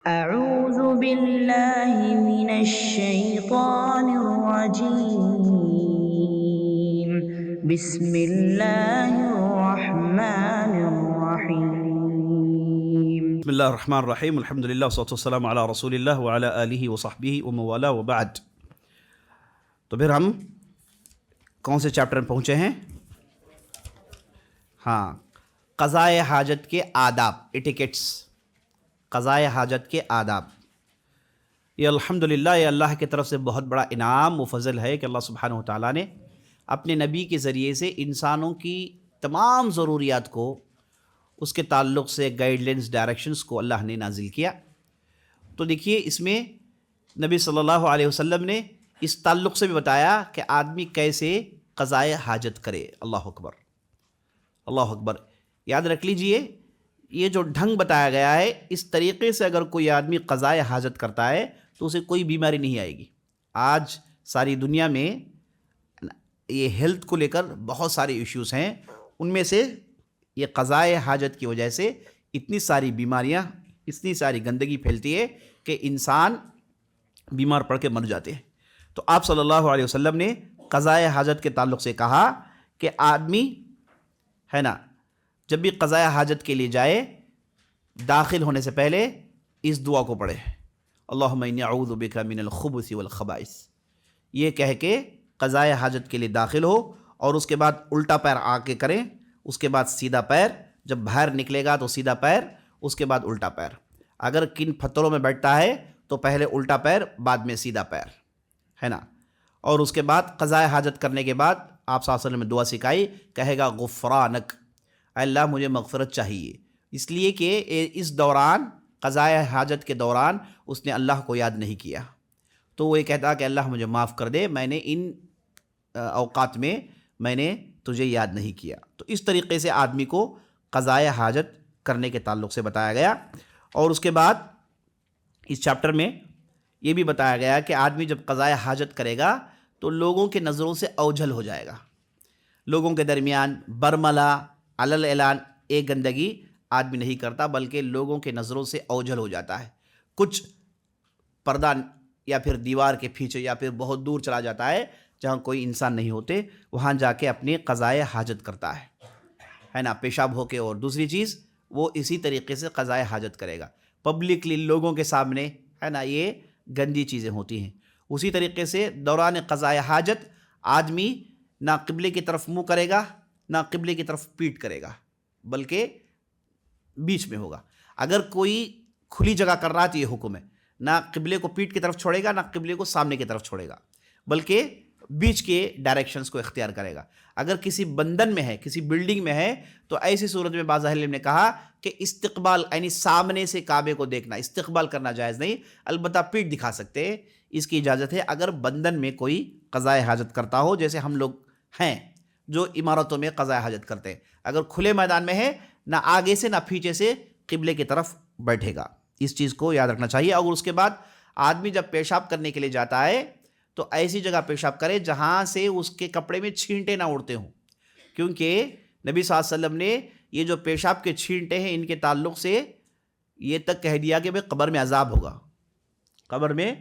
أعوذ بالله من الشيطان الرجيم. بسم الله الرحمن الرحيم. بسم اللہ الرحمن الرحیم الحمدللہ والصلاۃ والسلام علی رسول اللہ وعلی آلہ وصحبہ ومن والاه وبعد۔ تو پھر ہم کون سے چیپٹر میں پہنچے ہیں؟ ہاں، قضائے حاجت کے آداب، ایٹیکیٹس، قضائے حاجت کے آداب۔ یہ الحمدللہ یہ اللہ کی طرف سے بہت بڑا انعام و فضل ہے کہ اللہ سبحانہ و تعالیٰ نے اپنے نبی کے ذریعے سے انسانوں کی تمام ضروریات کو، اس کے تعلق سے گائیڈ لائنس، ڈائریکشنز کو اللہ نے نازل کیا۔ تو دیکھیے، اس میں نبی صلی اللہ علیہ وسلم نے اس تعلق سے بھی بتایا کہ آدمی کیسے قضائے حاجت کرے۔ اللہ اکبر، اللہ اکبر۔ یاد رکھ لیجئے، یہ جو ڈھنگ بتایا گیا ہے، اس طریقے سے اگر کوئی آدمی قضائے حاجت کرتا ہے تو اسے کوئی بیماری نہیں آئے گی۔ آج ساری دنیا میں یہ ہیلتھ کو لے کر بہت سارے ایشوز ہیں، ان میں سے یہ قضائے حاجت کی وجہ سے اتنی ساری بیماریاں، اتنی ساری گندگی پھیلتی ہے کہ انسان بیمار پڑ کے مر جاتے ہیں۔ تو آپ صلی اللہ علیہ وسلم نے قضائے حاجت کے تعلق سے کہا کہ آدمی ہے نا، جب بھی قضائے حاجت کے لیے جائے، داخل ہونے سے پہلے اس دعا کو پڑھے، اللہم انی اعوذ بک من الخبث والخبائث۔ یہ کہہ کے قضائے حاجت کے لیے داخل ہو، اور اس کے بعد الٹا پیر آ کے کریں، اس کے بعد سیدھا پیر، جب باہر نکلے گا تو سیدھا پیر، اس کے بعد الٹا پیر۔ اگر کن پتھروں میں بیٹھتا ہے تو پہلے الٹا پیر، بعد میں سیدھا پیر، ہے نا۔ اور اس کے بعد قضائے حاجت کرنے کے بعد آپ صلی اللہ علیہ وسلم نے دعا سکھائی، کہے گا غفرانک، اے اللہ مجھے مغفرت چاہیے، اس لیے کہ اس دوران، قضائے حاجت کے دوران اس نے اللہ کو یاد نہیں کیا، تو وہ یہ کہتا کہ اللہ مجھے معاف کر دے، میں نے ان اوقات میں میں نے تجھے یاد نہیں کیا۔ تو اس طریقے سے آدمی کو قضائے حاجت کرنے کے تعلق سے بتایا گیا۔ اور اس کے بعد اس چیپٹر میں یہ بھی بتایا گیا کہ آدمی جب قضائے حاجت کرے گا تو لوگوں کے نظروں سے اوجھل ہو جائے گا، لوگوں کے درمیان برملا علل اعلان ایک گندگی آدمی نہیں کرتا، بلکہ لوگوں کے نظروں سے اوجھل ہو جاتا ہے۔ کچھ پردہ یا پھر دیوار کے پیچھے یا پھر بہت دور چلا جاتا ہے جہاں کوئی انسان نہیں ہوتے، وہاں جا کے اپنی قضائے حاجت کرتا ہے نا، پیشاب ہو کے۔ اور دوسری چیز، وہ اسی طریقے سے قضائے حاجت کرے گا پبلکلی، لوگوں کے سامنے، ہے نا۔ یہ گندی چیزیں ہوتی ہیں۔ اسی طریقے سے دوران قضائے حاجت آدمی نہ قبلے کی طرف منہ کرے گا، نہ قبلے کی طرف پیٹ کرے گا، بلکہ بیچ میں ہوگا۔ اگر کوئی کھلی جگہ کر رہا ہے تو یہ حکم ہے، نہ قبلے کو پیٹ کی طرف چھوڑے گا، نہ قبلے کو سامنے کی طرف چھوڑے گا، بلکہ بیچ کے ڈائریکشنز کو اختیار کرے گا۔ اگر کسی بندن میں ہے، کسی بلڈنگ میں ہے، تو ایسی صورت میں بعض اہل علم نے کہا کہ استقبال، یعنی سامنے سے کعبے کو دیکھنا، استقبال کرنا جائز نہیں، البتہ پیٹ دکھا سکتے ہیں، اس کی اجازت ہے اگر بندن میں کوئی قضائے حاجت کرتا ہو، جیسے ہم لوگ ہیں جو عمارتوں میں قضائے حاجت کرتے ہیں۔ اگر کھلے میدان میں ہے، نہ آگے سے نہ پیچھے سے قبلے کی طرف بیٹھے گا، اس چیز کو یاد رکھنا چاہیے۔ اور اس کے بعد آدمی جب پیشاب کرنے کے لیے جاتا ہے تو ایسی جگہ پیشاب کرے جہاں سے اس کے کپڑے میں چھینٹے نہ اڑتے ہوں، کیونکہ نبی صلی اللہ علیہ وسلم نے یہ جو پیشاب کے چھینٹے ہیں، ان کے تعلق سے یہ تک کہہ دیا کہ بھئی قبر میں عذاب ہوگا، قبر میں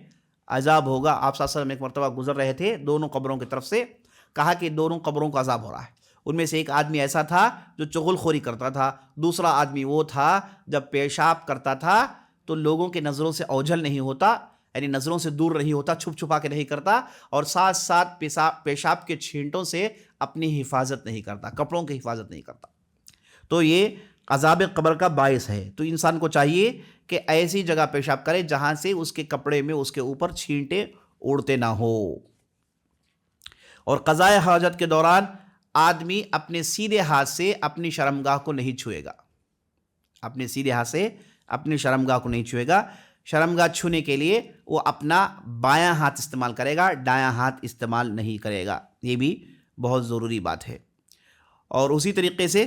عذاب ہوگا۔ آپ صلی اللہ علیہ وسلم ایک مرتبہ گزر رہے تھے دونوں قبروں کی طرف سے، کہا کہ دونوں قبروں کو عذاب ہو رہا ہے۔ ان میں سے ایک آدمی ایسا تھا جو چغل خوری کرتا تھا، دوسرا آدمی وہ تھا جب پیشاب کرتا تھا تو لوگوں کے نظروں سے اوجھل نہیں ہوتا، یعنی نظروں سے دور نہیں ہوتا، چھپ چھپا کے نہیں کرتا، اور ساتھ ساتھ پیشاب کے چھینٹوں سے اپنی حفاظت نہیں کرتا، کپڑوں کی حفاظت نہیں کرتا۔ تو یہ عذاب قبر کا باعث ہے۔ تو انسان کو چاہیے کہ ایسی جگہ پیشاب کرے جہاں سے اس کے کپڑے میں اس کے اوپر چھینٹے اڑتے نہ ہو۔ اور قضائے حاجت کے دوران آدمی اپنے سیدھے ہاتھ سے اپنی شرمگاہ کو نہیں چھوئے گا، اپنے سیدھے ہاتھ سے اپنی شرمگاہ کو نہیں چھوئے گا۔ شرمگاہ چھونے کے لیے وہ اپنا بایاں ہاتھ استعمال کرے گا، دایاں ہاتھ استعمال نہیں کرے گا، یہ بھی بہت ضروری بات ہے۔ اور اسی طریقے سے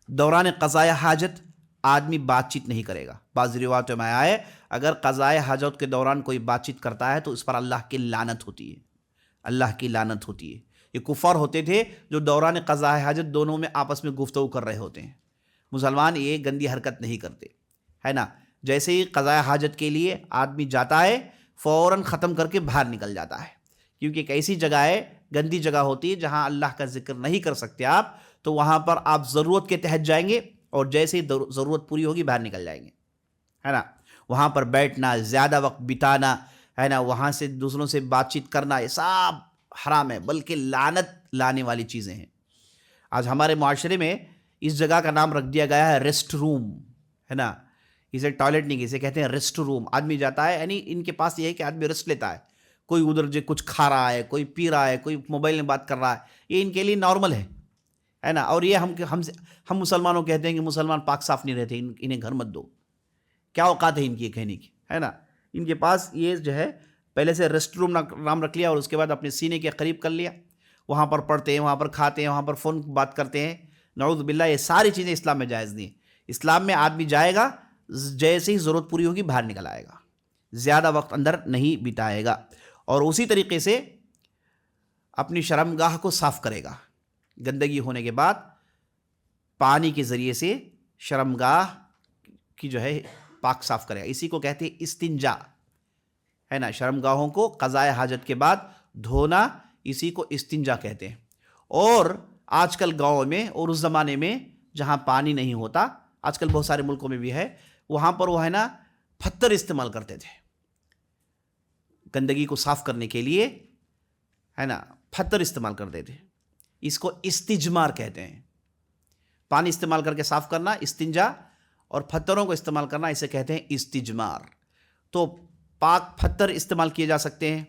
دوران قضائے حاجت آدمی بات چیت نہیں کرے گا۔ بعض روایتوں میں آیا ہے اگر قضائے حاجت کے دوران کوئی بات چیت کرتا ہے تو اس پر اللہ کی لعنت ہوتی ہے، اللہ کی لعنت ہوتی ہے۔ یہ کفار ہوتے تھے جو دوران قضائے حاجت دونوں میں آپس میں گفتگو کر رہے ہوتے ہیں۔ مسلمان یہ گندی حرکت نہیں کرتے، ہے نا۔ جیسے ہی قضاء حاجت کے لیے آدمی جاتا ہے فوراً ختم کر کے باہر نکل جاتا ہے، کیونکہ ایک ایسی جگہ ہے، گندی جگہ ہوتی ہے جہاں اللہ کا ذکر نہیں کر سکتے آپ، تو وہاں پر آپ ضرورت کے تحت جائیں گے اور جیسے ہی ضرورت پوری ہوگی باہر نکل جائیں گے، ہے نا. وہاں پر بیٹھنا، زیادہ وقت بتانا، ہے نا، وہاں سے دوسروں سے بات چیت کرنا، یہ سب حرام ہے، بلکہ لعنت لانے والی چیزیں ہیں. آج ہمارے معاشرے میں اس جگہ کا نام رکھ دیا گیا ہے ریسٹ روم، ہے نا. اسے ٹوائلٹ نہیں، اسے کہتے ہیں ریسٹ روم. آدمی جاتا ہے، یعنی ان کے پاس یہ ہے کہ آدمی ریسٹ لیتا ہے. کوئی ادھر جو کچھ کھا رہا ہے، کوئی پی رہا ہے، کوئی موبائل میں بات کر رہا ہے، یہ ان کے لیے نارمل ہے نا. اور یہ ہم مسلمانوں کہتے ہیں کہ مسلمان پاک صاف نہیں رہتے، انہیں گھر مت دو. کیا اوقات ہے ان کی کہنے کی، ہے نا. ان کے پاس یہ جو ہے پہلے سے ریسٹ روم نام رکھ لیا اور اس کے بعد اپنے سینے کے قریب کر لیا، وہاں پر پڑھتے ہیں، وہاں پر کھاتے ہیں، وہاں پر فون بات کرتے ہیں. نعوذ باللہ، یہ ساری چیزیں اسلام میں جائز نہیں. اسلام میں آدمی جائے گا، جیسے ہی ضرورت پوری ہوگی باہر نکل آئے گا، زیادہ وقت اندر نہیں بتائے گا. اور اسی طریقے سے اپنی شرمگاہ کو صاف کرے گا. گندگی ہونے کے بعد پانی کے ذریعے سے شرمگاہ کی جو ہے پاک صاف کرے گا. اسی کو کہتے ہیں استنجا، ہے نا. شرمگاہوں کو قضاء حاجت کے بعد دھونا، اسی کو استنجا کہتے ہیں. اور آج کل گاؤں میں اور اس زمانے میں جہاں پانی نہیں ہوتا، آج کل بہت سارے ملکوں میں بھی ہے، وہاں پر وہ ہے نا پتھر استعمال کرتے تھے گندگی کو صاف کرنے کے لیے، ہے نا. پتھر استعمال کرتے تھے. اس کو استجمار کہتے ہیں. پانی استعمال کر کے صاف کرنا استنجا، اور پتھروں کو استعمال کرنا اسے کہتے ہیں استجمار. تو پاک پتھر استعمال کیے جا سکتے ہیں،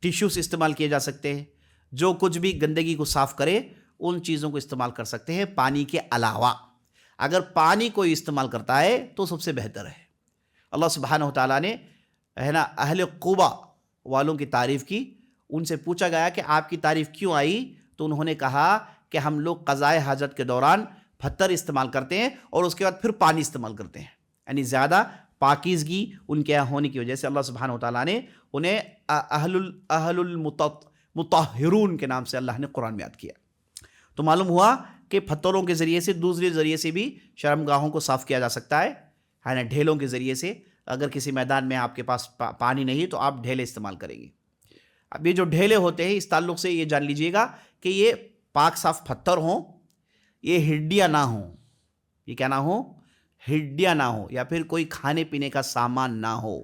ٹیشوز استعمال کیے جا سکتے ہیں. جو کچھ بھی گندگی کو صاف کرے ان چیزوں کو استعمال کر سکتے ہیں پانی کے علاوہ. اگر پانی کوئی استعمال کرتا ہے تو سب سے بہتر ہے. اللہ سبحانہ و تعالیٰ نے، ہے نا، اہل قبا والوں کی تعریف کی. ان سے پوچھا گیا کہ آپ کی تعریف کیوں آئی؟ تو انہوں نے کہا کہ ہم لوگ قضاء حاجت کے دوران پتھر استعمال کرتے ہیں اور اس کے بعد پھر پانی استعمال کرتے ہیں. یعنی زیادہ پاکیزگی ان کے یہاں ہونے کی وجہ سے اللہ سبحانہ و تعالیٰ نے انہیں اہل المطہرون کے نام سے اللہ نے قرآن میں یاد کیا. تو معلوم ہوا کہ پتھروں کے ذریعے سے، دوسرے ذریعے سے بھی شرمگاہوں کو صاف کیا جا سکتا ہے نا. ڈھیلوں کے ذریعے سے، اگر کسی میدان میں آپ کے پاس پانی نہیں تو آپ ڈھیلے استعمال کریں گے. اب یہ جو ڈھیلے ہوتے ہیں، اس تعلق سے یہ جان لیجئے گا کہ یہ پاک صاف پتھر ہوں، یہ ہڈیاں نہ ہوں. یہ کیا نہ ہو؟ ہڈیاں نہ ہو، یا پھر کوئی کھانے پینے کا سامان نہ ہو،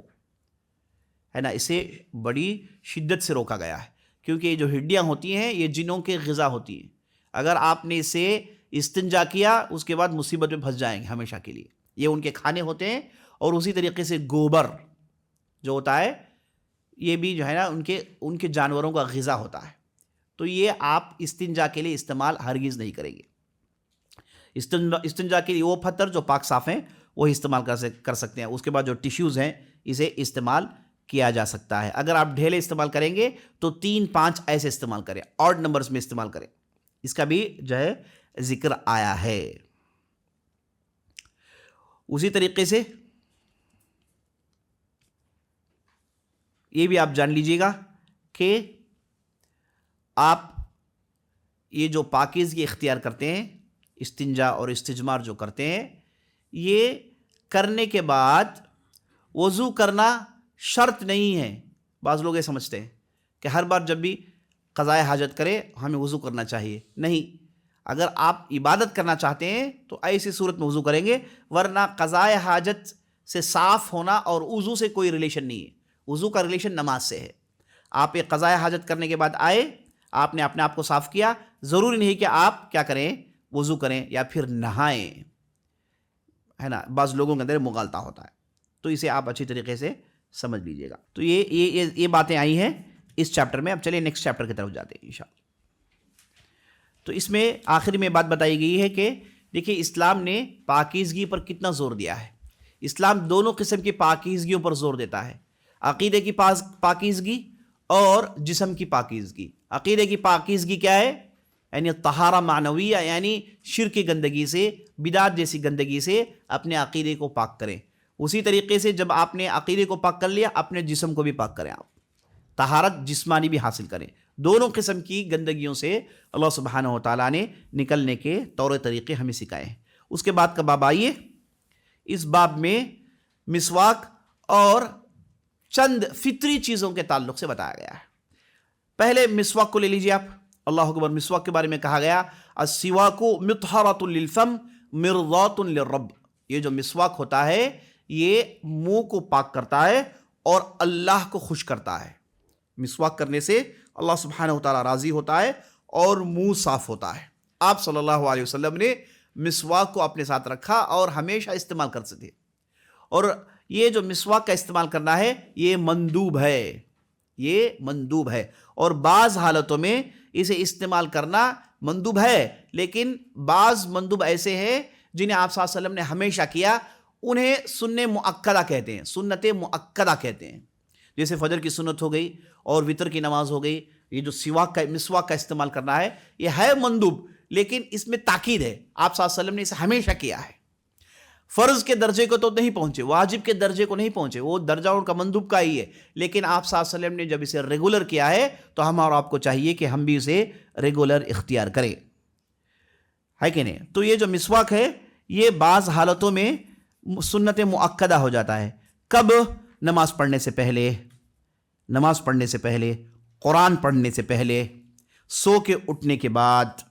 ہے نا. اسے بڑی شدت سے روکا گیا ہے، کیونکہ یہ جو ہڈیاں ہوتی ہیں یہ جنوں کے غذا ہوتی ہیں. اگر آپ نے اسے استنجا کیا، اس کے بعد مصیبت میں پھنس جائیں گے ہمیشہ کے لیے. یہ ان کے کھانے ہوتے ہیں. اور اسی طریقے سے گوبر جو ہوتا ہے، یہ بھی جو ہے نا ان کے جانوروں کا غذا ہوتا ہے. تو یہ آپ استنجا کے لیے استعمال ہرگز نہیں کریں گے. استنجا کے لیے وہ پتھر جو پاک صاف ہیں وہی استعمال کر سکتے ہیں. اس کے بعد جو ٹیشوز ہیں اسے استعمال کیا جا سکتا ہے. اگر آپ ڈھیلے استعمال کریں گے تو 3-5 ایسے استعمال کریں، آڈ نمبرز میں استعمال کریں. اس کا بھی جو ہے ذکر آیا ہے. اسی طریقے سے یہ بھی آپ جان لیجئے گا کہ آپ یہ جو پاکیزگی اختیار کرتے ہیں، استنجا اور استجمار جو کرتے ہیں، یہ کرنے کے بعد وضو کرنا شرط نہیں ہے. بعض لوگ یہ سمجھتے ہیں کہ ہر بار جب بھی قضاء حاجت کرے ہمیں وضو کرنا چاہیے. نہیں، اگر آپ عبادت کرنا چاہتے ہیں تو ایسی صورت میں وضو کریں گے، ورنہ قضاء حاجت سے صاف ہونا اور وضو سے کوئی ریلیشن نہیں ہے. وضو کا ریلیشن نماز سے ہے. آپ ایک قضاء حاجت کرنے کے بعد آئے، آپ نے اپنے آپ کو صاف کیا، ضروری نہیں کہ آپ کیا کریں، وضو کریں یا پھر نہائیں، ہے نا. بعض لوگوں کے اندر مغالطہ ہوتا ہے، تو اسے آپ اچھی طریقے سے سمجھ لیجئے گا. تو یہ باتیں آئی ہیں اس چیپٹر میں. اب چلیے نیکسٹ چیپٹر کی طرف جاتے ہیں انشاءاللہ. تو اس میں آخر میں بات بتائی گئی ہے کہ دیکھیے اسلام نے پاکیزگی پر کتنا زور دیا ہے. اسلام دونوں قسم کی پاکیزگیوں پر زور دیتا ہے، عقیدے کی پاکیزگی اور جسم کی پاکیزگی. عقیدے کی پاکیزگی کیا ہے؟ یعنی طہارہ معنویہ، یعنی شرک کی گندگی سے، بدعت جیسی گندگی سے اپنے عقیدے کو پاک کریں. اسی طریقے سے جب آپ نے عقیدے کو پاک کر لیا، اپنے جسم کو بھی پاک کریں. آپ طہارت جسمانی بھی حاصل کریں. دونوں قسم کی گندگیوں سے اللہ سبحانہ و تعالیٰ نے نکلنے کے طور طریقے ہمیں سکھائے ہیں. اس کے بعد کا باب آئیے. اس باب میں مسواک اور چند فطری چیزوں کے تعلق سے بتایا گیا ہے۔ پہلے مسواک کو لے لیجیے آپ، اللہ اکبر۔ مسواک کے بارے میں کہا گیا السواک مطہرۃ للفم مرضات للرب، یہ جو مسواک ہوتا ہے یہ منہ کو پاک کرتا ہے اور اللہ کو خوش کرتا ہے۔ مسواک کرنے سے اللہ سبحانہ وتعالی راضی ہوتا ہے اور منہ صاف ہوتا ہے۔ آپ صلی اللہ علیہ وسلم نے مسواک کو اپنے ساتھ رکھا اور ہمیشہ استعمال کرتے تھے، اور یہ جو مسواک کا استعمال کرنا ہے یہ مندوب ہے، یہ مندوب ہے، اور بعض حالتوں میں اسے استعمال کرنا مندوب ہے، لیکن بعض مندوب ایسے ہیں جنہیں آپ صلی اللہ علیہ وسلم نے ہمیشہ کیا، انہیں سنت مؤکدہ کہتے ہیں، سنت مؤکدہ کہتے ہیں۔ جیسے فجر کی سنت ہو گئی اور وتر کی نماز ہو گئی، یہ جو مسواک کا استعمال کرنا ہے یہ ہے مندوب، لیکن اس میں تاکید ہے، آپ صلی اللہ علیہ وسلم نے اسے ہمیشہ کیا ہے۔ فرض کے درجے کو تو نہیں پہنچے، واجب کے درجے کو نہیں پہنچے، وہ درجہ ان کا مندوب کا ہی ہے، لیکن آپ صلی اللہ علیہ وسلم نے جب اسے ریگولر کیا ہے تو ہم اور آپ کو چاہیے کہ ہم بھی اسے ریگولر اختیار کریں، ہے کہ نہیں؟ تو یہ جو مسواک ہے یہ بعض حالتوں میں سنت مؤکدہ ہو جاتا ہے۔ کب؟ نماز پڑھنے سے پہلے، نماز پڑھنے سے پہلے، قرآن پڑھنے سے پہلے، سو کے اٹھنے کے بعد،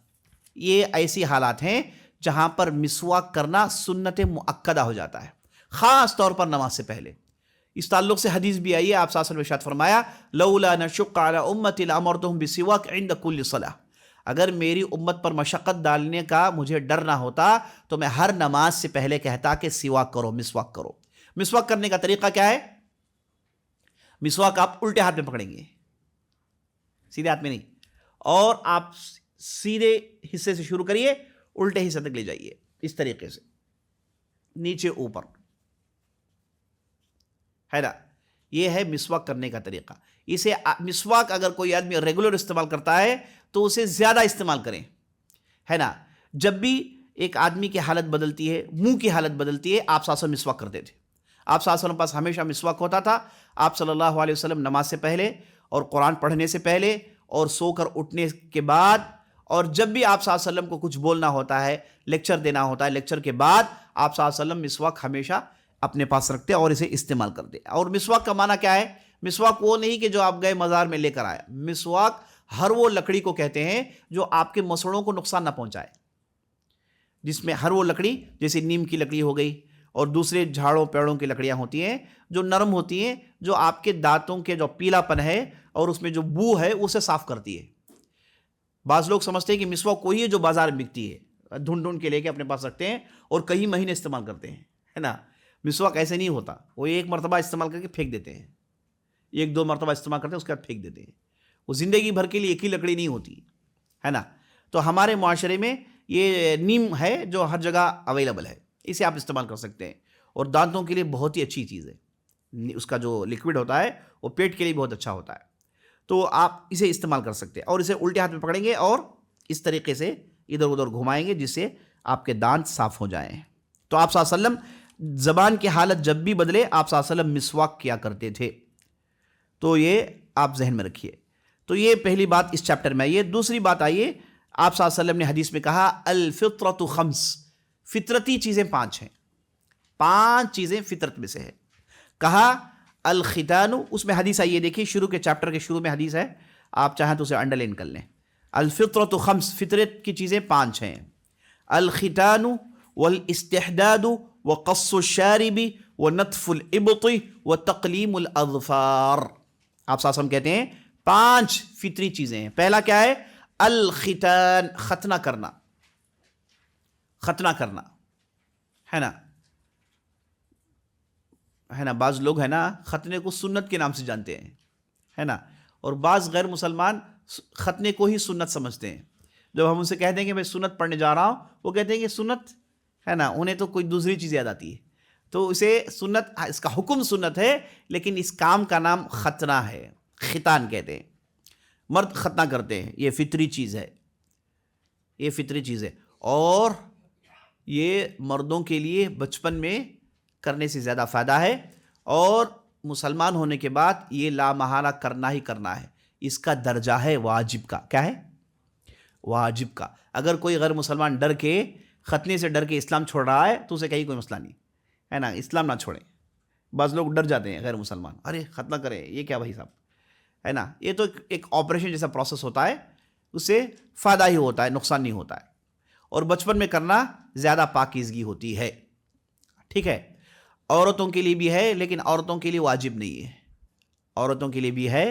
یہ ایسی حالات ہیں جہاں پر مسواک کرنا سنت مؤکدہ ہو جاتا ہے، خاص طور پر نماز سے پہلے۔ اس تعلق سے حدیث بھی آئی ہے، آپ صلی اللہ علیہ وسلم نے ارشاد فرمایا لولا نشق علی امتی لامرتهم بالسواک عند کل صلاۃ، اگر میری امت پر مشقت ڈالنے کا مجھے ڈر نہ ہوتا تو میں ہر نماز سے پہلے کہتا کہ سواک کرو، مسواک کرو۔ مسواک کرنے کا طریقہ کیا ہے؟ مسواک آپ الٹے ہاتھ میں پکڑیں گے، سیدھے ہاتھ میں نہیں، اور آپ سیدھے حصے سے شروع کریے، الٹے حصے تک لے جائیے، اس طریقے سے نیچے اوپر، ہے نا؟ یہ ہے مسواک کرنے کا طریقہ۔ اسے مسواک اگر کوئی آدمی ریگولر استعمال کرتا ہے تو اسے زیادہ استعمال کریں، ہے نا؟ جب بھی ایک آدمی کی حالت بدلتی ہے، منہ کی حالت بدلتی ہے، آپ صلی اللہ علیہ وسلم مسواک کرتے تھے۔ آپ صلی اللہ علیہ وسلم پاس ہمیشہ مسواک ہوتا تھا۔ آپ صلی اللہ علیہ وسلم نماز سے پہلے اور قرآن پڑھنے سے پہلے اور سو کر اٹھنے کے بعد، اور جب بھی آپ صلی اللہ علیہ وسلم کو کچھ بولنا ہوتا ہے، لیکچر دینا ہوتا ہے، لیکچر کے بعد آپ صلی اللہ علیہ وسلم مسواک ہمیشہ اپنے پاس رکھتے اور اسے استعمال کرتے۔ اور مسواک کا معنی کیا ہے؟ مسواک وہ نہیں کہ جو آپ گئے مزار میں لے کر آئے، مسواک ہر وہ لکڑی کو کہتے ہیں جو آپ کے مسوڑوں کو نقصان نہ پہنچائے، جس میں ہر وہ لکڑی جیسے نیم کی لکڑی ہو گئی اور دوسرے جھاڑوں پیڑوں کی لکڑیاں ہوتی ہیں جو نرم ہوتی ہیں، جو آپ کے دانتوں کے جو پیلا پن ہے اور اس میں جو بو ہے اسے صاف کرتی ہے۔ بعض لوگ سمجھتے ہیں کہ مسواک کوئی ہے جو بازار میں بکتی ہے، ڈھونڈ ڈھونڈ کے لے کے اپنے پاس رکھتے ہیں اور کئی مہینے استعمال کرتے ہیں، ہے نا؟ مسواک ایسے نہیں ہوتا، وہ ایک مرتبہ استعمال کر کے پھینک دیتے ہیں، ایک دو مرتبہ استعمال کرتے ہیں اس کے بعد پھینک دیتے ہیں، وہ زندگی بھر کے لیے ایک ہی لکڑی نہیں ہوتی، ہے نا؟ تو ہمارے معاشرے میں یہ نیم ہے جو ہر جگہ اویلیبل ہے، اسے آپ استعمال کر سکتے ہیں، اور دانتوں کے لیے بہت ہی اچھی چیز ہے، اس کا جو لیکوڈ ہوتا ہے وہ پیٹ کے لیے بہت اچھا ہوتا ہے، تو آپ اسے استعمال کر سکتے ہیں، اور اسے الٹے ہاتھ میں پکڑیں گے اور اس طریقے سے ادھر ادھر گھمائیں گے جس سے آپ کے دانت صاف ہو جائیں۔ تو آپ صلی اللہ علیہ وسلم زبان کی حالت جب بھی بدلے آپ صلی اللہ علیہ وسلم مسواک کیا کرتے تھے، تو یہ آپ ذہن میں رکھیے۔ تو یہ پہلی بات اس چیپٹر میں آئیے۔ دوسری بات آئیے، آپ صلی اللہ علیہ وسلم نے حدیث میں کہا الفطرۃ خمس، فطرتی چیزیں 5 ہیں، 5 چیزیں فطرت میں سے ہے۔ کہا الختان، اس میں حدیث آئیے دیکھیے، شروع کے چیپٹر کے شروع میں حدیث ہے، آپ چاہیں تو اسے انڈر لائن کر لیں۔ الفطرۃ خمس، فطرت کی چیزیں 5 ہیں، الختان والاستحداد وقص الشارب ونتف الابط وتقلیم الاظفار۔ آپ صلی اللہ علیہ وسلم کہتے ہیں 5 فطری چیزیں ہیں۔ پہلا کیا ہے؟ الختان، ختنہ کرنا، ختنہ کرنا، ہے نا؟ ہے نا؟ بعض لوگ ہے نا ختنے کو سنت کے نام سے جانتے ہیں، ہے نا؟ اور بعض غیر مسلمان ختنے کو ہی سنت سمجھتے ہیں۔ جب ہم ان سے کہتے ہیں کہ میں سنت پڑھنے جا رہا ہوں، وہ کہتے ہیں کہ سنت، ہے نا؟ انہیں تو کوئی دوسری چیز یاد آتی ہے، تو اسے سنت، اس کا حکم سنت ہے لیکن اس کام کا نام ختنہ ہے، ختان کہتے ہیں۔ مرد ختنہ کرتے ہیں، یہ فطری چیز ہے، یہ فطری چیز ہے، اور یہ مردوں کے لیے بچپن میں کرنے سے زیادہ فائدہ ہے، اور مسلمان ہونے کے بعد یہ لامحالہ کرنا ہی کرنا ہے، اس کا درجہ ہے واجب کا۔ کیا ہے؟ واجب کا۔ اگر کوئی غیر مسلمان ختنے سے ڈر کے اسلام چھوڑ رہا ہے تو اسے کہیں کوئی مسئلہ نہیں، ہے نا؟ اسلام نہ چھوڑیں، بعض لوگ ڈر جاتے ہیں غیر مسلمان، ارے ختم کریں، یہ کیا بھائی صاحب، ہے نا. یہ تو ایک آپریشن جیسا پروسیس ہوتا ہے، اس سے فائدہ ہی ہوتا ہے، نقصان نہیں ہوتا ہے. اور بچپن میں کرنا زیادہ پاکیزگی ہوتی ہے. ٹھیک ہے، عورتوں کے لیے بھی ہے لیکن عورتوں کے لیے واجب نہیں ہے. عورتوں کے لیے بھی ہے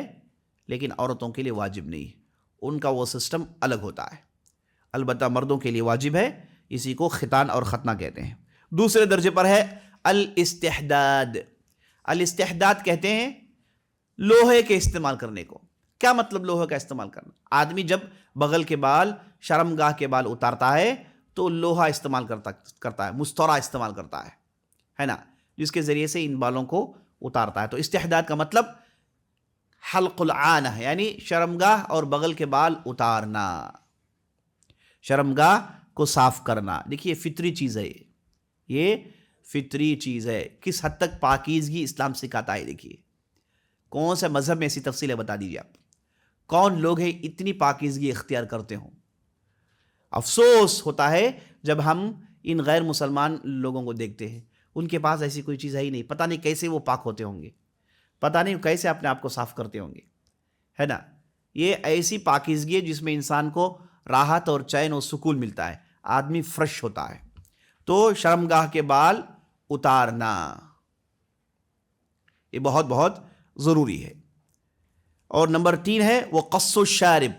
لیکن عورتوں کے لیے واجب نہیں ہے. ان کا وہ سسٹم الگ ہوتا ہے. البتہ مردوں کے لیے واجب ہے، اسی کو ختان اور ختنہ کہتے ہیں. دوسرے درجے پر ہے الاستحداد. الاستحداد کہتے ہیں لوہے کے استعمال کرنے کو. کیا مطلب لوہے کا استعمال کرنا؟ آدمی جب بغل کے بال، شرمگاہ کے بال اتارتا ہے تو لوہا استعمال کرتا ہے، مستورہ استعمال کرتا ہے نا، جس کے ذریعے سے ان بالوں کو اتارتا ہے. تو استحداد کا مطلب حلق العانہ، یعنی شرمگاہ اور بغل کے بال اتارنا، شرمگاہ کو صاف کرنا. دیکھیے فطری چیز ہے، یہ فطری چیز ہے. کس حد تک پاکیزگی اسلام سکھاتا ہے. دیکھیے کون سے مذہب میں ایسی تفصیلیں بتا دیجیے آپ. کون لوگ ہیں اتنی پاکیزگی اختیار کرتے ہوں. افسوس ہوتا ہے جب ہم ان غیر مسلمان لوگوں کو دیکھتے ہیں، ان کے پاس ایسی کوئی چیز ہے ہی نہیں. پتہ نہیں کیسے وہ پاک ہوتے ہوں گے، پتہ نہیں کیسے اپنے آپ کو صاف کرتے ہوں گے، ہے نا. یہ ایسی پاکیزگی ہے جس میں انسان کو راحت اور چین اور سکون ملتا ہے، آدمی فریش ہوتا ہے. تو شرمگاہ کے بال اتارنا یہ بہت بہت ضروری ہے. اور نمبر 3 ہے وہ قص الشارب،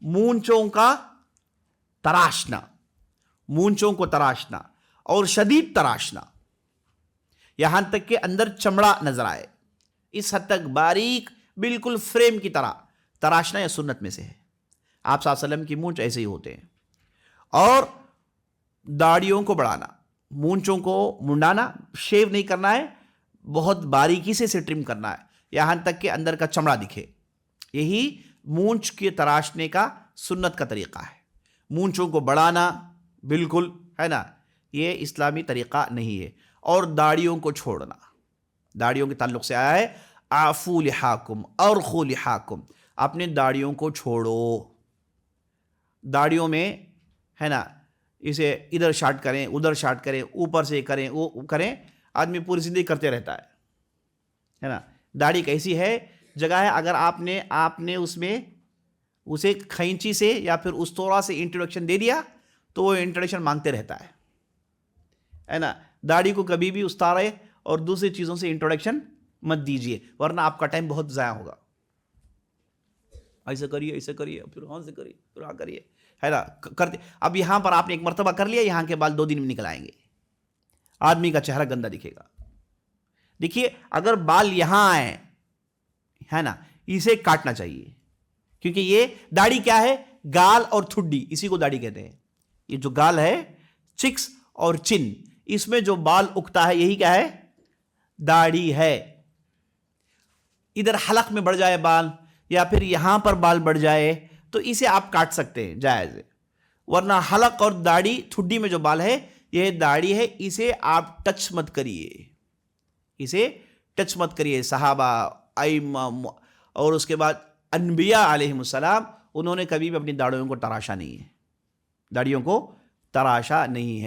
مونچوں کا تراشنا، مونچوں کو تراشنا اور شدید تراشنا، یہاں تک کہ اندر چمڑا نظر آئے. اس حد تک باریک بالکل فریم کی طرح تراشنا یا سنت میں سے ہے. آپ صلی اللہ علیہ وسلم کی مونچھ ایسے ہی ہوتے ہیں. اور داڑھیوں کو بڑھانا، مونچوں کو منڈانا، شیو نہیں کرنا ہے، بہت باریکی سے ٹرم کرنا ہے یہاں تک کہ اندر کا چمڑا دکھے. یہی مونچھ کے تراشنے کا سنت کا طریقہ ہے. مونچھوں کو بڑھانا بالکل، ہے نا، یہ اسلامی طریقہ نہیں ہے. اور داڑھیوں کو چھوڑنا، داڑھیوں کے تعلق سے آیا ہے اعفو لحاکم ارخو لحاکم، اپنے داڑھیوں کو چھوڑو. داڑھیوں میں، ہے نا، اسے ادھر شاٹ کریں ادھر شاٹ کریں، اوپر سے کریں وہ کریں، آدمی پوری زندگی کرتے رہتا ہے نا. داڑھی کیسی ہے جگہ ہے، اگر آپ نے اس میں اسے کھینچی سے یا پھر استورا سے انٹروڈکشن دے دیا تو وہ انٹروڈکشن مانگتے رہتا ہے نا. داڑھی کو کبھی بھی استارے اور دوسری چیزوں سے انٹروڈکشن مت دیجیے، ورنہ آپ کا ٹائم بہت ضائع ہوگا. ایسا کریے پھر وہاں سے کریے پھر وہاں کریے، ہے نا، کرتے. اب یہاں پر آپ نے ایک مرتبہ کر لیا، یہاں کے بال 2 دن میں نکل آئیں گے، آدمی کا چہرہ گندا دکھے گا. دیکھیے اگر بال یہاں آئے، ہے نا، اسے کاٹنا چاہیے، کیونکہ یہ داڑھی کیا ہے، گال اور ٹھڈی، اسی کو داڑھی کہتے ہیں. یہ جو گال ہے، چکس اور چن، اس میں جو بال اگتا ہے یہی کیا ہے، داڑھی ہے. ادھر حلق میں بڑھ جائے بال یا پھر یہاں پر بال بڑھ جائے تو اسے آپ کاٹ سکتے ہیں، جائز ہے. ورنہ حلق اور داڑھی، ٹھڈی میں جو بال ہے یہ داڑھی ہے، اسے آپ ٹچ مت کریے، اسے ٹچ مت کریے. صحابہ، ائمہ اور اس کے بعد انبیاء علیہم السلام، انہوں نے کبھی بھی اپنی داڑھیوں کو تراشا نہیں ہے، داڑھیوں کو تراشا نہیں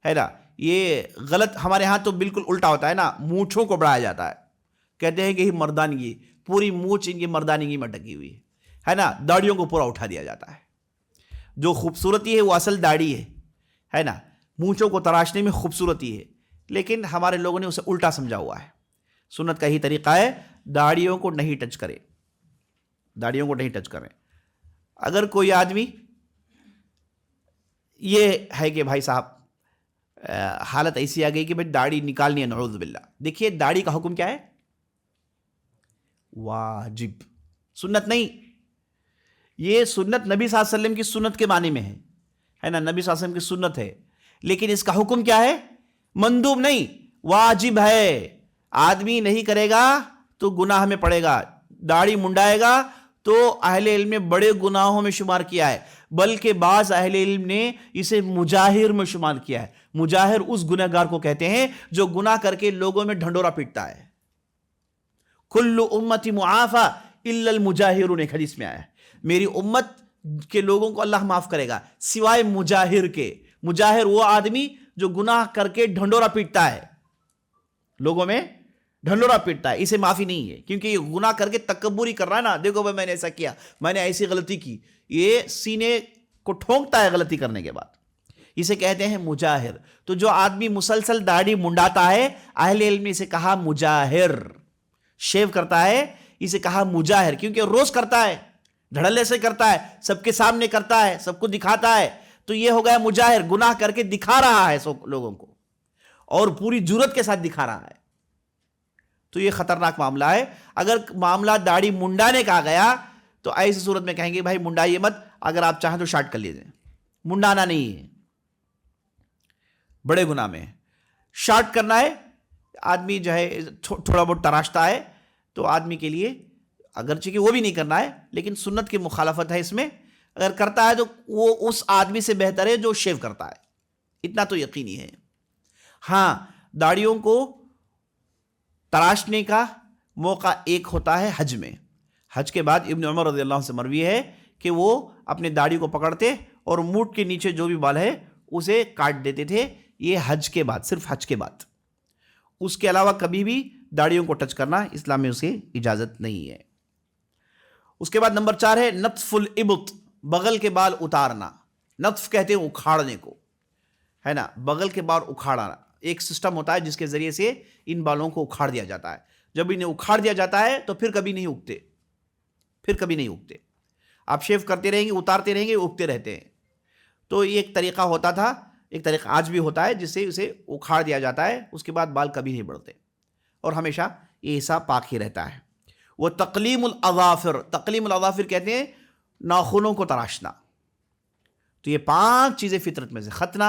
ہے نا. یہ غلط، ہمارے ہاں تو بالکل الٹا ہوتا ہے نا، مونچھوں کو بڑھایا جاتا ہے، کہتے ہیں کہ یہ مردانگی، پوری مونچھ ان کی مردانگی میں ڈکی ہوئی ہے نا. داڑھیوں کو پورا اٹھا دیا جاتا ہے. جو خوبصورتی ہے وہ اصل داڑھی ہے نا. مونچھوں کو تراشنے میں خوبصورتی ہے، لیکن ہمارے لوگوں نے اسے الٹا سمجھا ہوا ہے. سنت کا ہی طریقہ ہے، داڑھیوں کو نہیں ٹچ کرے، داڑھیوں کو نہیں ٹچ کریں. اگر کوئی آدمی یہ ہے کہ بھائی صاحب حالت ایسی آ گئی کہ بھائی داڑھی نکالنی ہے، نعوذ باللہ. دیکھیے داڑھی کا حکم کیا ہے، واجب، سنت نہیں. یہ سنت نبی صلی اللہ علیہ وسلم کی سنت کے معنی میں ہے نا، نبی صلی اللہ علیہ وسلم کی سنت ہے، لیکن اس کا حکم کیا ہے، مندوب نہیں، واجب ہے. آدمی نہیں کرے گا تو گناہ میں پڑے گا. داڑھی منڈائے گا تو اہل علم نے بڑے گناہوں میں شمار کیا ہے، بلکہ بعض اہل علم نے اسے مجاہر میں شمار کیا ہے. مجاہر اس گنہگار کو کہتے ہیں جو گناہ کر کے لوگوں میں ڈھنڈورا پیٹتا ہے. کل امتی معافی الا المجاہرون، ایک حدیث میں آیا ہے، میری امت کے لوگوں کو اللہ معاف کرے گا سوائے مجاہر کے. مجاہر وہ آدمی جو گناہ کر کے ڈھنڈورا پیٹتا ہے. لوگوں میں ڈھنڈورا پیٹتا ہے، اسے معافی نہیں ہے، کیونکہ یہ گناہ کر کے تکبری کر رہا ہے نا، دیکھو بھائی میں نے ایسا کیا، میں نے ایسی غلطی کی، یہ سینے کو ٹھونکتا ہے غلطی کرنے کے بعد، اسے کہتے ہیں مجاہر۔ تو جو آدمی مسلسل داڑھی منڈاتا ہے، اہل علم نے اسے کہا مجاہر، شیو کرتا ہے اسے کہا مجاہر، کیونکہ روز کرتا ہے، دھڑلے سے کرتا ہے، سب کے سامنے کرتا ہے، سب کو دکھاتا ہے، تو یہ ہو گیا مجاہر، گناہ کر کے دکھا رہا ہے سب لوگوں کو، اور پوری جرت کے ساتھ دکھا رہا ہے، تو یہ خطرناک معاملہ ہے۔ اگر معاملہ داڑھی منڈانے کا آ گیا تو ایسی صورت میں کہیں گے بھائی منڈائیے مت، اگر آپ چاہیں تو شارٹ کر لیجئے، منڈانا نہیں ہے، بڑے گناہ میں شارٹ کرنا ہے۔ آدمی جو ہے تھوڑا بہت تراشتا ہے تو آدمی کے لیے اگرچہ کہ وہ بھی نہیں کرنا ہے، لیکن سنت کی مخالفت ہے اس میں، اگر کرتا ہے تو وہ اس آدمی سے بہتر ہے جو شیو کرتا ہے، اتنا تو یقینی ہے۔ ہاں، داڑھیوں کو تراشنے کا موقع ایک ہوتا ہے حج میں، حج کے بعد ابن عمر رضی اللہ عنہ سے مروی ہے کہ وہ اپنے داڑھی کو پکڑتے اور مونڈ کے نیچے جو بھی بال ہے اسے کاٹ دیتے تھے، یہ حج کے بعد، صرف حج کے بعد، اس کے علاوہ کبھی بھی داڑھیوں کو ٹچ کرنا اسلام میں اسے اجازت نہیں ہے۔ اس کے بعد نمبر 4 ہے نتف الابط، بغل کے بال اتارنا، نتف کہتے ہیں اکھاڑنے کو، ہے نا، بغل کے بال اکھاڑنا ایک سسٹم ہوتا ہے جس کے ذریعے سے ان بالوں کو اکھاڑ دیا جاتا ہے، جب انہیں اکھاڑ دیا جاتا ہے تو پھر کبھی نہیں اگتے، پھر کبھی نہیں اگتے، آپ شیو کرتے رہیں گے، اتارتے رہیں گے، اگتے رہتے ہیں۔ تو یہ ایک طریقہ ہوتا تھا، ایک طریقہ آج بھی ہوتا ہے جس سے اسے اکھاڑ دیا جاتا ہے، اس کے بعد بال کبھی نہیں بڑھتے اور ہمیشہ یہ حصہ پاک ہی رہتا ہے۔ وہ تقلیم الاظافر، تقلیم الاظافر کہتے ہیں ناخنوں کو تراشنا۔ تو یہ 5 چیزیں فطرت میں سے، ختنہ،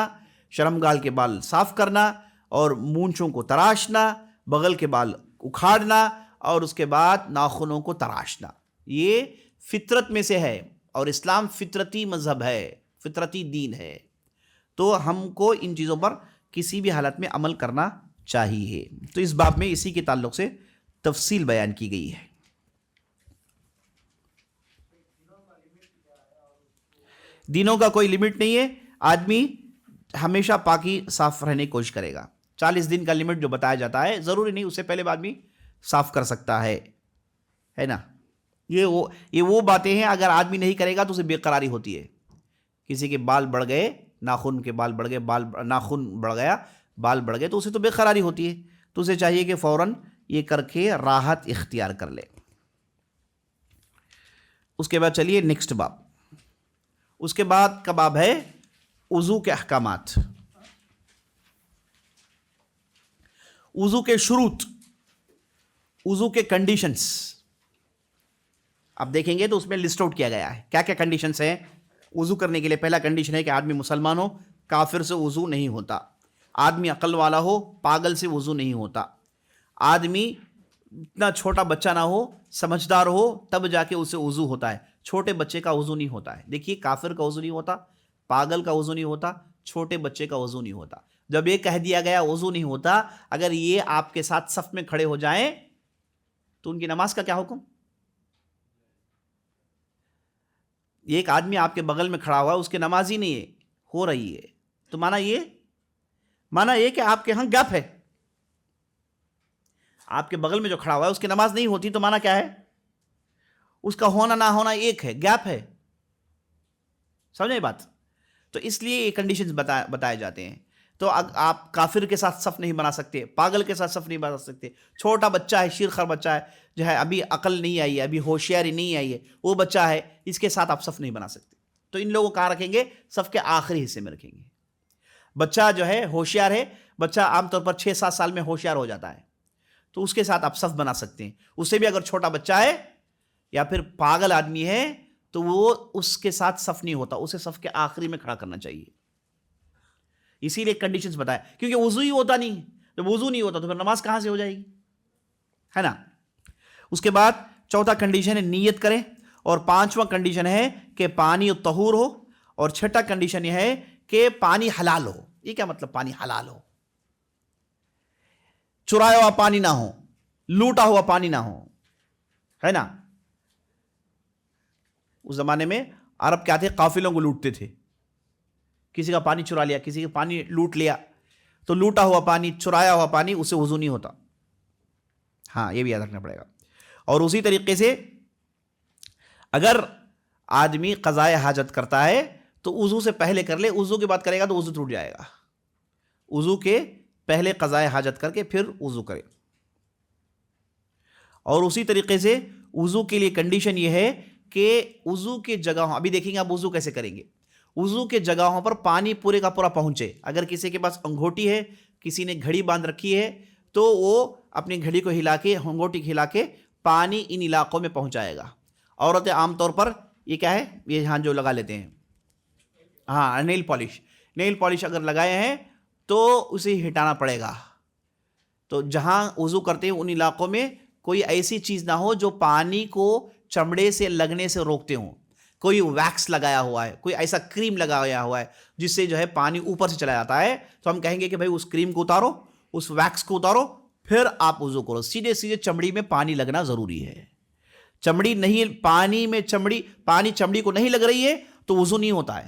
شرمگال کے بال صاف کرنا، اور مونچھوں کو تراشنا، بغل کے بال اکھاڑنا، اور اس کے بعد ناخنوں کو تراشنا، یہ فطرت میں سے ہے، اور اسلام فطرتی مذہب ہے، فطرتی دین ہے، تو ہم کو ان چیزوں پر کسی بھی حالت میں عمل کرنا چاہیے۔ تو اس باب میں اسی کے تعلق سے تفصیل بیان کی گئی ہے۔ دینوں کا کوئی لمٹ نہیں ہے، آدمی ہمیشہ پاکی صاف رہنے کی کوشش کرے گا۔ 40 دن کا لمٹ جو بتایا جاتا ہے، ضروری نہیں اس سے پہلے آدمی صاف کر سکتا ہے نا۔ یہ وہ باتیں ہیں، اگر آدمی نہیں کرے گا تو اسے بے قراری ہوتی ہے۔ کسی کے بال بڑھ گئے، ناخن کے بال بڑھ گئے، ناخن بڑھ گیا، بال بڑھ گئے، تو اسے تو بے قراری ہوتی ہے، تو اسے چاہیے کہ فوراً یہ کر کے راحت اختیار کر لے۔ اس کے بعد چلیے نیکسٹ باب، اس کے بعد کا باب ہے وضو کے احکامات، وضو کے شروط، وضو کے کنڈیشنز۔ آپ دیکھیں گے تو اس میں لسٹ آؤٹ کیا گیا ہے کیا کیا کنڈیشنز ہیں وضو کرنے کے لیے۔ پہلا کنڈیشن ہے کہ آدمی مسلمان ہو، کافر سے وضو نہیں ہوتا، آدمی عقل والا ہو، پاگل سے وضو نہیں ہوتا، آدمی اتنا چھوٹا بچہ نہ ہو، سمجھدار ہو، تب جا کے اسے وضو ہوتا ہے، چھوٹے بچے کا وضو نہیں ہوتا ہے۔ دیکھیے، کافر کا وضو نہیں ہوتا، پاگل کا وضو نہیں ہوتا، چھوٹے بچے کا وضو نہیں ہوتا۔ جب یہ کہہ دیا گیا وضو نہیں ہوتا، اگر یہ آپ کے ساتھ صف میں کھڑے ہو جائیں تو ان کی نماز کا کیا حکم؟ یہ ایک آدمی آپ کے بغل میں کھڑا ہوا ہے، اس کی نماز ہی نہیں ہے، ہو رہی ہے، تو مانا یہ کہ آپ کے ہاں گیپ ہے، آپ کے بغل میں جو کھڑا ہوا ہے اس کی نماز نہیں ہوتی، تو مانا کیا ہے؟ اس کا ہونا نہ ہونا ایک ہے، گیپ ہے، سمجھے بات؟ تو اس لیے یہ کنڈیشنز بتائے جاتے ہیں۔ تو آپ کافر کے ساتھ صف نہیں بنا سکتے، پاگل کے ساتھ صف نہیں بنا سکتے، چھوٹا بچہ ہے، شیرخر بچہ ہے، جو ہے ابھی عقل نہیں آئی ہے، ابھی ہوشیاری نہیں آئی ہے، وہ بچہ ہے، اس کے ساتھ آپ صف نہیں بنا سکتے۔ تو ان لوگوں کو کہاں رکھیں گے؟ صف کے آخری حصے میں رکھیں گے۔ بچہ جو ہے ہوشیار ہے، بچہ عام طور پر 6-7 سال میں ہوشیار ہو جاتا ہے، تو اس کے ساتھ آپ صف بنا سکتے ہیں۔ اس سے بھی اگر چھوٹا بچہ ہے یا پھر پاگل آدمی ہے تو وہ اس کے ساتھ صف نہیں ہوتا، اسے صف کے آخری میں کھڑا کرنا چاہیے۔ اسی لیے کنڈیشنز بتائے، کیونکہ وضو ہی ہوتا نہیں، جب وضو نہیں ہوتا تو پھر نماز کہاں سے ہو جائے گی، ہے نا۔ اس کے بعد چوتھا کنڈیشن ہے نیت کریں، اور 5واں کنڈیشن ہے کہ پانی طہور ہو، اور 6واں کنڈیشن یہ ہے کہ پانی حلال ہو۔ یہ کیا مطلب پانی حلال ہو؟ چرایا ہوا پانی نہ ہو، لوٹا ہوا پانی نہ ہو، ہے نا۔ اس زمانے میں عرب کیا تھے؟ قافلوں کو لوٹتے تھے، کسی کا پانی چرا لیا، کسی کا پانی لوٹ لیا، تو لوٹا ہوا پانی، چرایا ہوا پانی، اسے وضو نہیں ہوتا، ہاں یہ بھی یاد رکھنا پڑے گا. اور اسی طریقے سے اگر آدمی قضائے حاجت کرتا ہے تو وضو سے پہلے کر لے. وضو کی بات کرے گا تو وضو ٹوٹ جائے گا. وضو کے پہلے قضائے حاجت کر کے پھر وضو کرے. اور اسی طریقے سے وضو کے لیے کنڈیشن یہ ہے کہ وضو کے جگہوں، ابھی دیکھیں گے آپ وضو کیسے کریں گے، وضو کے جگہوں پر پانی پورے کا پورا پہنچے. اگر کسی کے پاس انگوٹی ہے، کسی نے گھڑی باندھ رکھی ہے، تو وہ اپنی گھڑی کو ہلا کے، انگوٹی ہلا کے پانی ان علاقوں میں پہنچائے گا. عورتیں عام طور پر یہ کیا ہے، یہ یہاں جو لگا لیتے ہیں، ہاں نیل پالش اگر لگائے ہیں تو اسے ہٹانا پڑے گا. تو جہاں وضو کرتے ہیں ان علاقوں میں کوئی ایسی چیز نہ ہو جو پانی کو چمڑے سے لگنے سے روکتے ہوں. کوئی ویکس لگایا ہوا ہے، کوئی ایسا کریم لگایا ہوا ہے جس سے جو ہے پانی اوپر سے چلا جاتا ہے، تو ہم کہیں گے کہ بھائی اس کریم کو اتارو، اس ویکس کو اتارو، پھر آپ وضو کرو. سیدھے چمڑی میں پانی لگنا ضروری ہے. چمڑی نہیں، پانی چمڑی کو نہیں لگ رہی ہے تو وضو نہیں ہوتا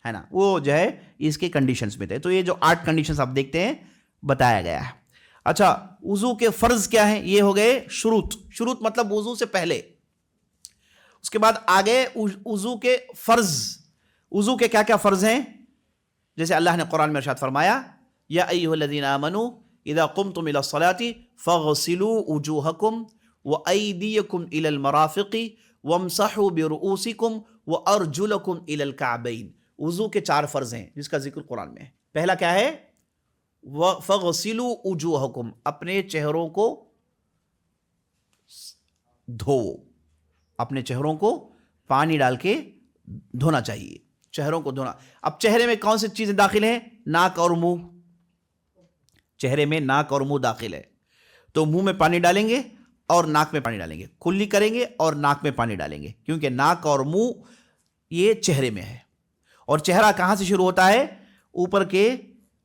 ہے نا. وہ جو ہے اس کے کنڈیشنز میں تھے. تو یہ جو 8 کنڈیشنز آپ دیکھتے ہیں بتایا گیا ہے. اچھا، وضو کے فرض کیا ہیں؟ یہ ہو گئے شروط مطلب وضو سے پہلے. اس کے بعد آگے وضو کے فرض. وضو کے کیا کیا فرض ہیں؟ جیسے اللہ نے قرآن میں ارشاد فرمایا، یا ایھا الذین آمنوا اذا قمتم الى الصلاة فاغسلوا وجوہکم وایدیکم الى المرافق وامسحوا برؤوسکم وارجلکم الى الکعبین. وضو کے 4 فرض ہیں جس کا ذکر قرآن میں ہے. پہلا کیا ہے؟ فَغْسِلُوا وُجُوهَكُمْ، اپنے چہروں کو دھو. اپنے چہروں کو پانی ڈال کے دھونا چاہیے. چہروں کو دھونا. اب چہرے میں کون سی چیزیں داخل ہیں؟ ناک اور منہ. چہرے میں ناک اور منہ داخل ہے، تو منہ میں پانی ڈالیں گے اور ناک میں پانی ڈالیں گے. کلی کریں گے اور ناک میں پانی ڈالیں گے، کیونکہ ناک اور منہ یہ چہرے میں ہے. اور چہرہ کہاں سے شروع ہوتا ہے؟ اوپر کے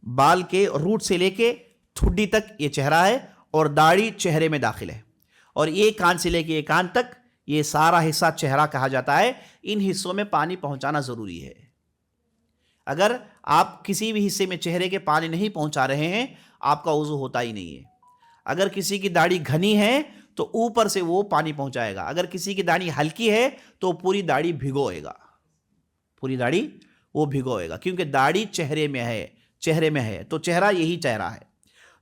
بال کے روٹ سے لے کے ٹھڈی تک یہ چہرہ ہے، اور داڑھی چہرے میں داخل ہے. اور یہ کان سے لے کے یہ کان تک یہ سارا حصہ چہرہ کہا جاتا ہے. ان حصوں میں پانی پہنچانا ضروری ہے. اگر آپ کسی بھی حصے میں چہرے کے پانی نہیں پہنچا رہے ہیں، آپ کا وضو ہوتا ہی نہیں ہے. اگر کسی کی داڑھی گھنی ہے تو اوپر سے وہ پانی پہنچائے گا. اگر کسی کی داڑھی ہلکی ہے تو پوری داڑھی بھگوئے گا. پوری داڑھی وہ بھگوئے گا، کیونکہ داڑھی چہرے میں ہے تو چہرہ یہی چہرہ ہے.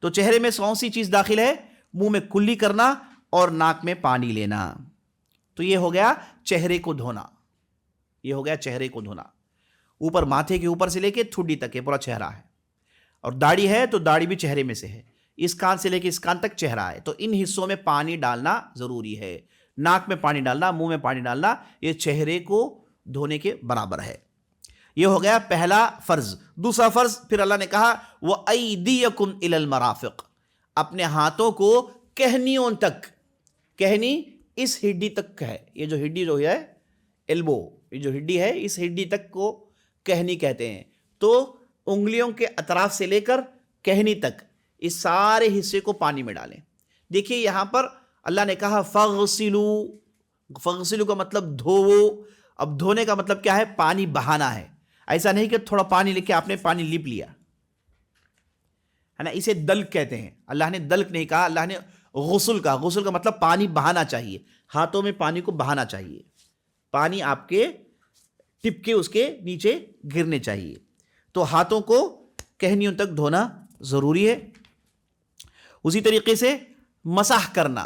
تو چہرے میں کون سی چیز داخل ہے؟ منہ میں کلی کرنا اور ناک میں پانی لینا. تو یہ ہو گیا چہرے کو دھونا. اوپر ماتھے کے اوپر سے لے کے ٹھڈی تک یہ پورا چہرہ ہے. اور داڑھی ہے تو داڑھی بھی چہرے میں سے ہے. اس کان سے لے کے اس کان تک چہرہ ہے. تو ان حصوں میں پانی ڈالنا ضروری ہے. ناک میں پانی ڈالنا، منہ میں پانی ڈالنا، یہ چہرے کو دھونے کے برابر ہے. یہ ہو گیا پہلا فرض. دوسرا فرض پھر اللہ نے کہا وَأَيْدِيَكُمْ إِلَى الْمَرَافِقِ، اپنے ہاتھوں کو کہنیوں تک. کہنی اس ہڈی تک ہے. یہ جو ہڈی جو ہے ایلبو، یہ جو ہڈی ہے اس ہڈی تک کو کہنی کہتے ہیں. تو انگلیوں کے اطراف سے لے کر کہنی تک اس سارے حصے کو پانی میں ڈالیں. دیکھیے یہاں پر اللہ نے کہا فَغْسِلُوا. فَغْسِلُوا کا مطلب دھوو. اب دھونے کا مطلب کیا ہے؟ پانی بہانا ہے. ایسا نہیں کہ تھوڑا پانی لے کے آپ نے پانی لیپ لیا ہے نا. اسے دلک کہتے ہیں. اللہ نے دلک نہیں کہا، اللہ نے غسل کہا. غسل کا مطلب پانی بہانا چاہیے. ہاتھوں میں پانی کو بہانا چاہیے. پانی آپ کے ٹپ کے اس کے نیچے گرنے چاہیے. تو ہاتھوں کو کہنیوں تک دھونا ضروری ہے. اسی طریقے سے مسح کرنا.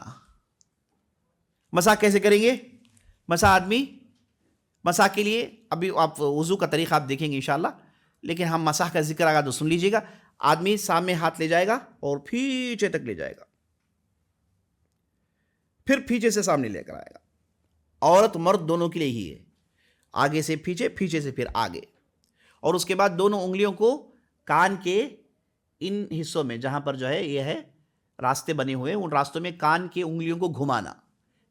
مسح کیسے کریں گے؟ مسح کے لیے ابھی آپ وضو کا طریقہ آپ دیکھیں گے انشاءاللہ، لیکن ہم مسح کا ذکر آگا تو سن لیجئے گا. آدمی سامنے ہاتھ لے جائے گا اور پیچھے تک لے جائے گا، پھر پیچھے سے سامنے لے کر آئے گا. عورت مرد دونوں کے لیے ہی ہے. آگے سے پیچھے، پیچھے سے پھر آگے. اور اس کے بعد دونوں انگلیوں کو کان کے ان حصوں میں جہاں پر جو ہے یہ ہے راستے بنے ہوئے، ان راستوں میں کان کے انگلیوں کو گھمانا.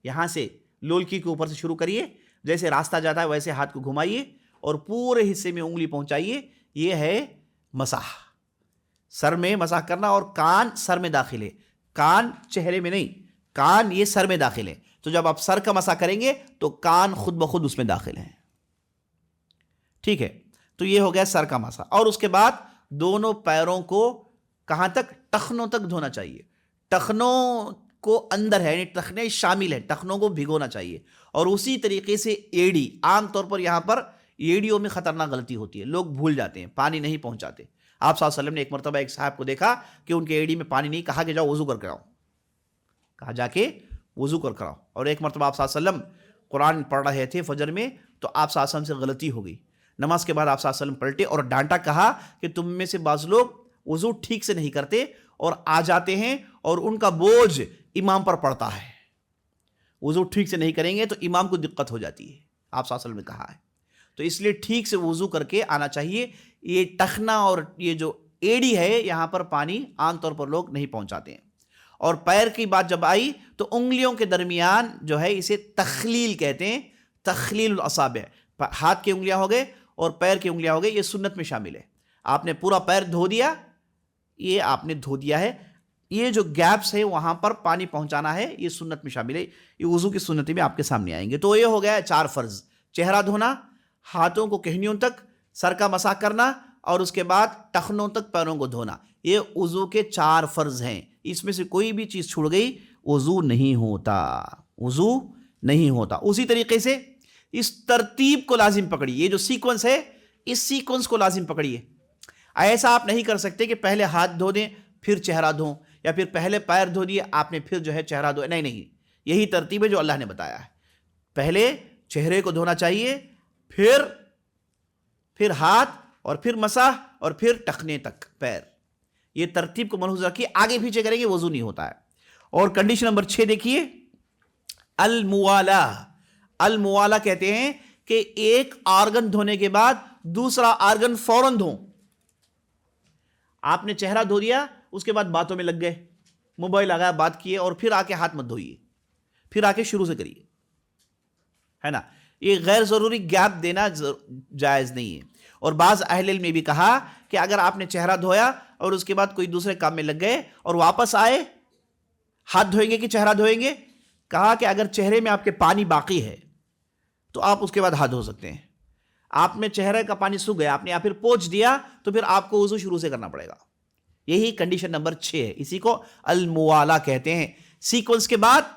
یہاں سے لولکی کے اوپر سے شروع کریے، جیسے راستہ جاتا ہے ویسے ہاتھ کو گھمائیے اور پورے حصے میں انگلی پہنچائیے. یہ ہے مسح. سر میں مسح کرنا، اور کان سر میں داخل ہے. کان چہرے میں نہیں، کان یہ سر میں داخل ہے. تو جب آپ سر کا مسح کریں گے تو کان خود بخود اس میں داخل ہیں. ٹھیک ہے، تو یہ ہو گیا سر کا مسح. اور اس کے بعد دونوں پیروں کو کہاں تک؟ ٹخنوں تک دھونا چاہیے. ٹخنوں کو اندر ہے، یعنی ٹخنے شامل ہیں، ٹخنوں کو بھگونا چاہیے. اور اسی طریقے سے ایڑی، عام طور پر یہاں پر ایڑیوں میں خطرناک غلطی ہوتی ہے، لوگ بھول جاتے ہیں، پانی نہیں پہنچاتے. آپ صلی اللہ علیہ وسلم نے ایک مرتبہ ایک صاحب کو دیکھا کہ ان کے ایڑی میں پانی نہیں، کہا کہ جاؤ وضو کر کے آؤ، کہا جا کے وضو کر آؤ. اور ایک مرتبہ آپ صلی اللہ علیہ وسلم قرآن پڑھ رہے تھے فجر میں، تو آپ صلی اللہ علیہ وسلم سے غلطی ہو گئی. نماز کے بعد آپ صلی اللہ علیہ وسلم پلٹے اور ڈانٹا، کہا کہ تم میں سے بعض لوگ وضو ٹھیک سے نہیں کرتے اور آ جاتے ہیں اور ان کا بوجھ امام پر پڑتا ہے. وضو ٹھیک سے نہیں کریں گے تو امام کو دقت ہو جاتی ہے، آپ صلی اللہ علیہ وسلم نے کہا ہے. تو اس لیے ٹھیک سے وضو کر کے آنا چاہیے. یہ ٹخنا اور یہ جو ایڑی ہے یہاں پر پانی عام طور پر لوگ نہیں پہنچاتے ہیں. اور پیر کی بات جب آئی تو انگلیوں کے درمیان جو ہے اسے تخلیل کہتے ہیں، تخلیل الاصابع. ہاتھ کی انگلیاں ہو گئے اور پیر کی انگلیاں ہو گئی، یہ سنت میں شامل ہے. آپ نے پورا پیر دھو دیا، یہ آپ نے دھو دیا ہے، یہ جو گیپس ہے وہاں پر پانی پہنچانا ہے، یہ سنت میں شامل ہے. یہ وضو کی سنتیں میں آپ کے سامنے آئیں گے. تو یہ ہو گیا 4 فرض: چہرہ دھونا، ہاتھوں کو کہنیوں تک، سر کا مسح کرنا، اور اس کے بعد ٹخنوں تک پیروں کو دھونا. یہ وضو کے 4 فرض ہیں. اس میں سے کوئی بھی چیز چھوڑ گئی وضو نہیں ہوتا، وضو نہیں ہوتا. اسی طریقے سے اس ترتیب کو لازم پکڑیے، یہ جو سیکوینس ہے اس سیکوینس کو لازم پکڑیے. ایسا آپ نہیں کر سکتے کہ پہلے ہاتھ دھو دیں پھر چہرہ دھوں، یا پھر پہلے پیر دھو دیے آپ نے پھر جو ہے چہرہ دھو. نہیں، یہی ترتیب ہے جو اللہ نے بتایا ہے. پہلے چہرے کو دھونا چاہیے، پھر ہاتھ، اور پھر مسح، اور پھر ٹخنے تک پیر. یہ ترتیب کو ملحوظ رکھیے، آگے پیچھے کریں گے وضو نہیں ہوتا ہے. اور کنڈیشن نمبر 6 دیکھیے، الموالا. الموالا کہتے ہیں کہ ایک آرگن دھونے کے بعد دوسرا آرگن فوراً دھو. آپ نے چہرہ دھو دیا، اس کے بعد باتوں میں لگ گئے، موبائل لگایا، بات کیے، اور پھر آ کے ہاتھ مت دھوئیے، پھر آ کے شروع سے کریے، ہے نا. یہ غیر ضروری گیپ دینا جائز نہیں ہے. اور بعض اہل علم نے بھی کہا کہ اگر آپ نے چہرہ دھویا اور اس کے بعد کوئی دوسرے کام میں لگ گئے اور واپس آئے، ہاتھ دھوئیں گے کہ چہرہ دھوئیں گے؟ کہا کہ اگر چہرے میں آپ کے پانی باقی ہے تو آپ اس کے بعد ہاتھ دھو سکتے ہیں. آپ میں چہرے کا پانی سوکھ گیا، آپ نے یا پھر پوچھ دیا، تو پھر آپ کو وضو شروع سے کرنا پڑے گا. یہی کنڈیشن نمبر 6 ہے، اسی کو الموالا کہتے ہیں. سیکوینس کے بعد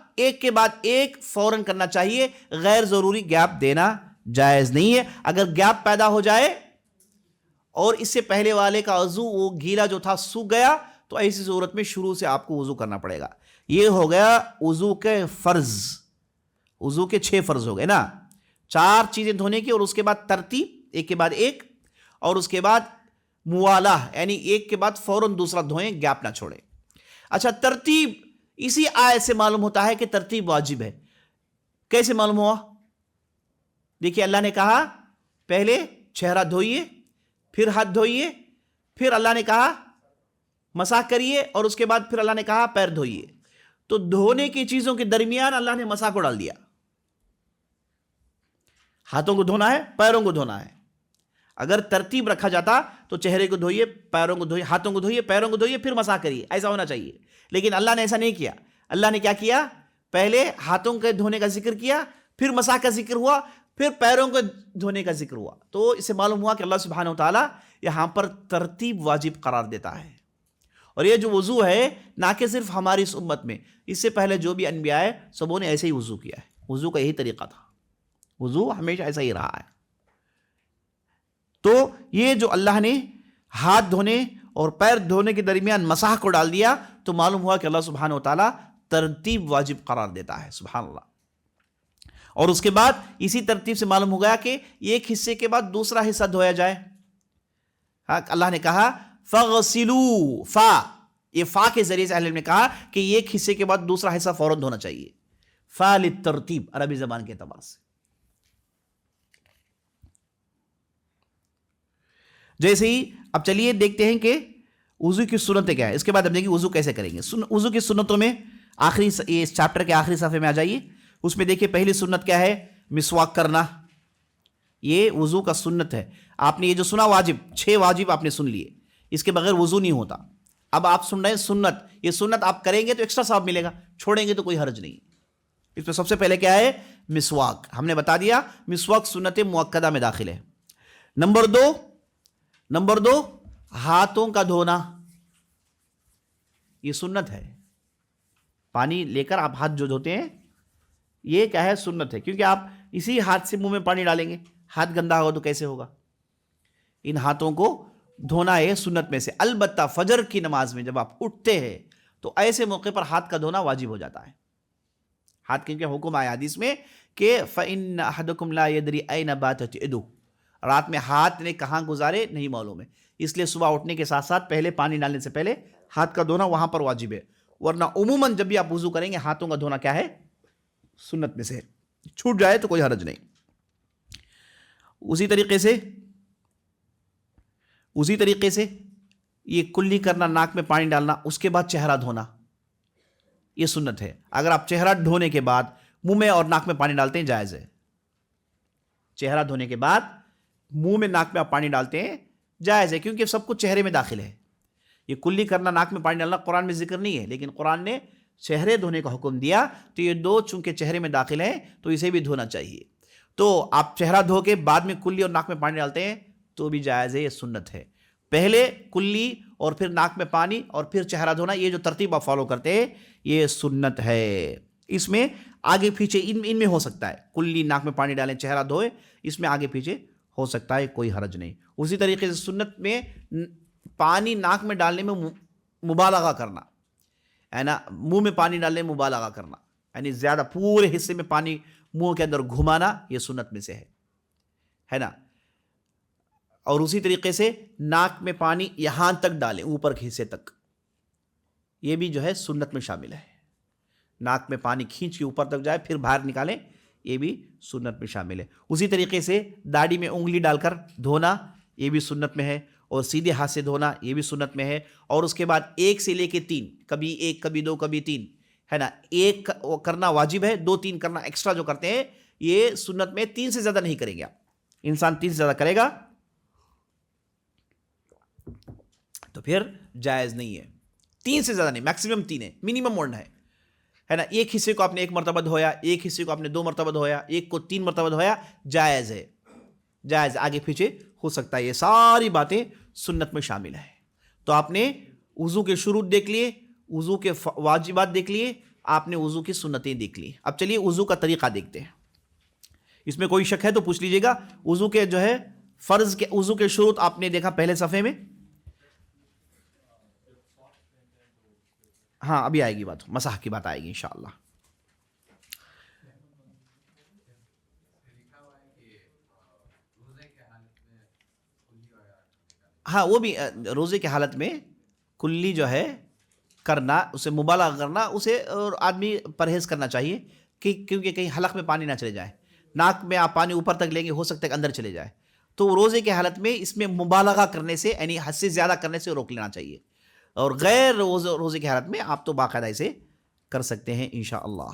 ایک فوراً کرنا چاہیے، غیر ضروری گیپ دینا جائز نہیں ہے. اگر گیپ پیدا ہو جائے اور اس سے پہلے والے کا وضو وہ گیلا جو تھا سوکھ گیا، تو ایسی صورت میں شروع سے آپ کو وضو کرنا پڑے گا. یہ ہو گیا وضو کے فرض. وضو کے 6 فرض ہو گئے نا، 4 چیزیں دھونے کی، اور اس کے بعد ترتیب ایک کے بعد ایک، اور اس کے بعد موالا یعنی ایک کے بعد فوراً دوسرا دھوئیں، گیپ نہ چھوڑیں. اچھا، ترتیب اسی آیت سے معلوم ہوتا ہے کہ ترتیب واجب ہے. کیسے معلوم ہوا؟ دیکھیے، اللہ نے کہا پہلے چہرہ دھوئیے، پھر ہاتھ دھوئیے، پھر اللہ نے کہا مسح کریے، اور اس کے بعد پھر اللہ نے کہا پیر دھوئیے. تو دھونے کی چیزوں کے درمیان اللہ نے مسح کو ڈال دیا. ہاتھوں کو دھونا ہے، پیروں کو دھونا ہے. اگر ترتیب رکھا جاتا تو چہرے کو دھوئیے، پیروں کو دھوئیے، ہاتھوں کو دھوئیے، پیروں کو دھوئیے، پھر مسح کریے، ایسا ہونا چاہیے. لیکن اللہ نے ایسا نہیں کیا. اللہ نے کیا کیا؟ پہلے ہاتھوں کے دھونے کا ذکر کیا، پھر مسح کا ذکر ہوا، پھر پیروں کو دھونے کا ذکر ہوا. تو اس سے معلوم ہوا کہ اللہ سبحانہ و تعالیٰ یہاں پر ترتیب واجب قرار دیتا ہے. اور یہ جو وضو ہے نہ کہ صرف ہماری اس امت میں، اس سے پہلے جو بھی انبیاء ہے سبوں نے ایسے ہی وضو کیا ہے. وضو کا یہی طریقہ تھا، وضو ہمیشہ ایسا ہی رہا ہے. تو یہ جو اللہ نے ہاتھ دھونے اور پیر دھونے کے درمیان مسح کو ڈال دیا، تو معلوم ہوا کہ اللہ سبحانہ و تعالیٰ ترتیب واجب قرار دیتا ہے. سبحان اللہ. اور اس کے بعد اسی ترتیب سے معلوم ہو گیا کہ ایک حصے کے بعد دوسرا حصہ دھویا جائے. اللہ نے کہا فَغْسِلُوا، یہ فا کے ذریعے سے اہل علم نے کہا کہ ایک حصے کے بعد دوسرا حصہ فوراً دھونا چاہیے. فا للترتیب عربی زبان کے اعتبار سے. جیسے ہی اب چلیے دیکھتے ہیں کہ وضو کی سنتیں کیا ہے. اس کے بعد ہم دیکھیں وضو کیسے کریں گے. وضو کی سنتوں میں اس چیپٹر کے آخری صفحے میں آ جائیے. اس میں دیکھیے پہلی سنت کیا ہے؟ مسواک کرنا. یہ وضو کا سنت ہے. آپ نے یہ جو سنا واجب، 6 واجب آپ نے سن لیے، اس کے بغیر وضو نہیں ہوتا. اب آپ سن رہے ہیں سنت. یہ سنت آپ کریں گے تو ایکسٹرا ثواب ملے گا، چھوڑیں گے تو کوئی حرج نہیں. اس میں سب سے پہلے کیا ہے؟ مسواک. ہم نے بتا دیا مسواک سنت مؤکدہ میں داخل ہے. نمبر دو ہاتھوں کا دھونا، یہ سنت ہے. پانی لے کر آپ ہاتھ جو دھوتے ہیں یہ کیا ہے؟ سنت ہے، کیونکہ آپ اسی ہاتھ سے منہ میں پانی ڈالیں گے، ہاتھ گندا ہوگا تو کیسے ہوگا؟ ان ہاتھوں کو دھونا ہے سنت میں سے۔ البتہ فجر کی نماز میں جب آپ اٹھتے ہیں تو ایسے موقع پر ہاتھ کا دھونا واجب ہو جاتا ہے۔ ہاتھ کیونکہ حکم آیا حدیث میں کہ فَإِنَّ أَحَدَكُمْ لَا يَدْرِي أَيْنَ بَاتَتْ يَدُهُ، رات میں ہاتھ نے کہاں گزارے نہیں معلوم ہے، اس لیے صبح اٹھنے کے ساتھ ساتھ پہلے پانی ڈالنے سے پہلے ہاتھ کا دھونا وہاں پر واجب ہے، ورنہ عموماً جب بھی آپ وضو کریں گے ہاتھوں کا دھونا کیا ہے؟ سنت میں سے ہے، چھوٹ جائے تو کوئی حرج نہیں۔ اسی طریقے سے یہ کلی کرنا، ناک میں پانی ڈالنا، اس کے بعد چہرہ دھونا، یہ سنت ہے۔ اگر آپ چہرہ دھونے کے بعد منہ میں اور ناک میں پانی ڈالتے ہیں جائز ہے۔ چہرہ دھونے کے بعد منہ میں ناک میں آپ پانی ڈالتے ہیں جائز ہے، کیونکہ سب کچھ چہرے میں داخل ہے۔ یہ کلی کرنا، ناک میں پانی ڈالنا قرآن میں ذکر نہیں ہے، لیکن قرآن نے چہرے دھونے کا حکم دیا، تو یہ دو چونکہ چہرے میں داخل ہیں تو اسے بھی دھونا چاہیے۔ تو آپ چہرہ دھو کے بعد میں کلی اور ناک میں پانی ڈالتے ہیں تو بھی جائز ہے، یہ سنت ہے۔ پہلے کلی اور پھر ناک میں پانی اور پھر چہرہ دھونا، یہ جو ترتیب آپ فالو کرتے ہیں یہ سنت ہے۔ اس میں آگے پیچھے ان میں ہو سکتا ہے، کلی ناک میں پانی ڈالیں چہرہ دھوئے، اس میں آگے پیچھے ہو سکتا ہے، کوئی حرج نہیں۔ اسی طریقے سے سنت میں پانی ناک میں ڈالنے میں مبالغہ کرنا ہے نا، منہ میں پانی ڈالنے میں مبالغہ کرنا، یعنی زیادہ پورے حصے میں پانی منہ کے اندر گھمانا، یہ سنت میں سے ہے نا۔ اور اسی طریقے سے ناک میں پانی یہاں تک ڈالیں، اوپر کے حصے تک، یہ بھی جو ہے سنت میں شامل ہے۔ ناک میں پانی کھینچ کے اوپر تک جائے پھر باہر نکالیں، یہ بھی سنت میں شامل ہے۔ اسی طریقے سے داڑھی میں انگلی ڈال کر دھونا، یہ بھی سنت میں ہے، اور سیدھے ہاتھ سے دھونا یہ بھی سنت میں ہے۔ اور اس کے بعد 1 سے لے کے 3، کبھی 1 کبھی 2 کبھی 3 ہے نا، 1 کرنا واجب ہے، 2 3 کرنا ایکسٹرا جو کرتے ہیں یہ سنت میں۔ 3 سے زیادہ نہیں کریں گے آپ، انسان 3 سے زیادہ کرے گا تو پھر جائز نہیں ہے۔ 3 سے زیادہ نہیں، میکسیمم 3 ہے، منیمم 1 ہے نا۔ ایک حصے کو آپ نے 1 مرتبہ دھویا، ایک حصے کو آپ نے 2 مرتبہ دھویا، ایک کو 3 مرتبہ دھویا، جائز ہے، جائز آگے پیچھے ہو سکتا ہے۔ یہ ساری باتیں سنت میں شامل ہیں۔ تو آپ نے وضو کے شروط دیکھ لیے، وضو کے واجبات دیکھ لیے، آپ نے وضو کی سنتیں دیکھ لی۔ اب چلیے وضو کا طریقہ دیکھتے ہیں، اس میں کوئی شک ہے تو پوچھ لیجئے گا۔ وضو کے جو ہے فرض کے وضو کے شروط آپ نے دیکھا پہلے صفحے میں، ہاں ابھی آئے گی بات، مسح کی بات آئے گی انشاءاللہ۔ ہاں وہ بھی روزے کی حالت میں کلی جو ہے کرنا، اسے مبالغہ کرنا، اسے اور آدمی پرہیز کرنا چاہیے، کیونکہ کہیں حلق میں پانی نہ چلے جائے۔ ناک میں آپ پانی اوپر تک لیں گے، ہو سکتا ہے کہ اندر چلے جائے، تو روزے کی حالت میں اس میں مبالغہ کرنے سے، یعنی حد سے زیادہ کرنے سے روک لینا چاہیے۔ اور غیر روزے کی حالت میں آپ تو باقاعدہ اسے کر سکتے ہیں انشاءاللہ۔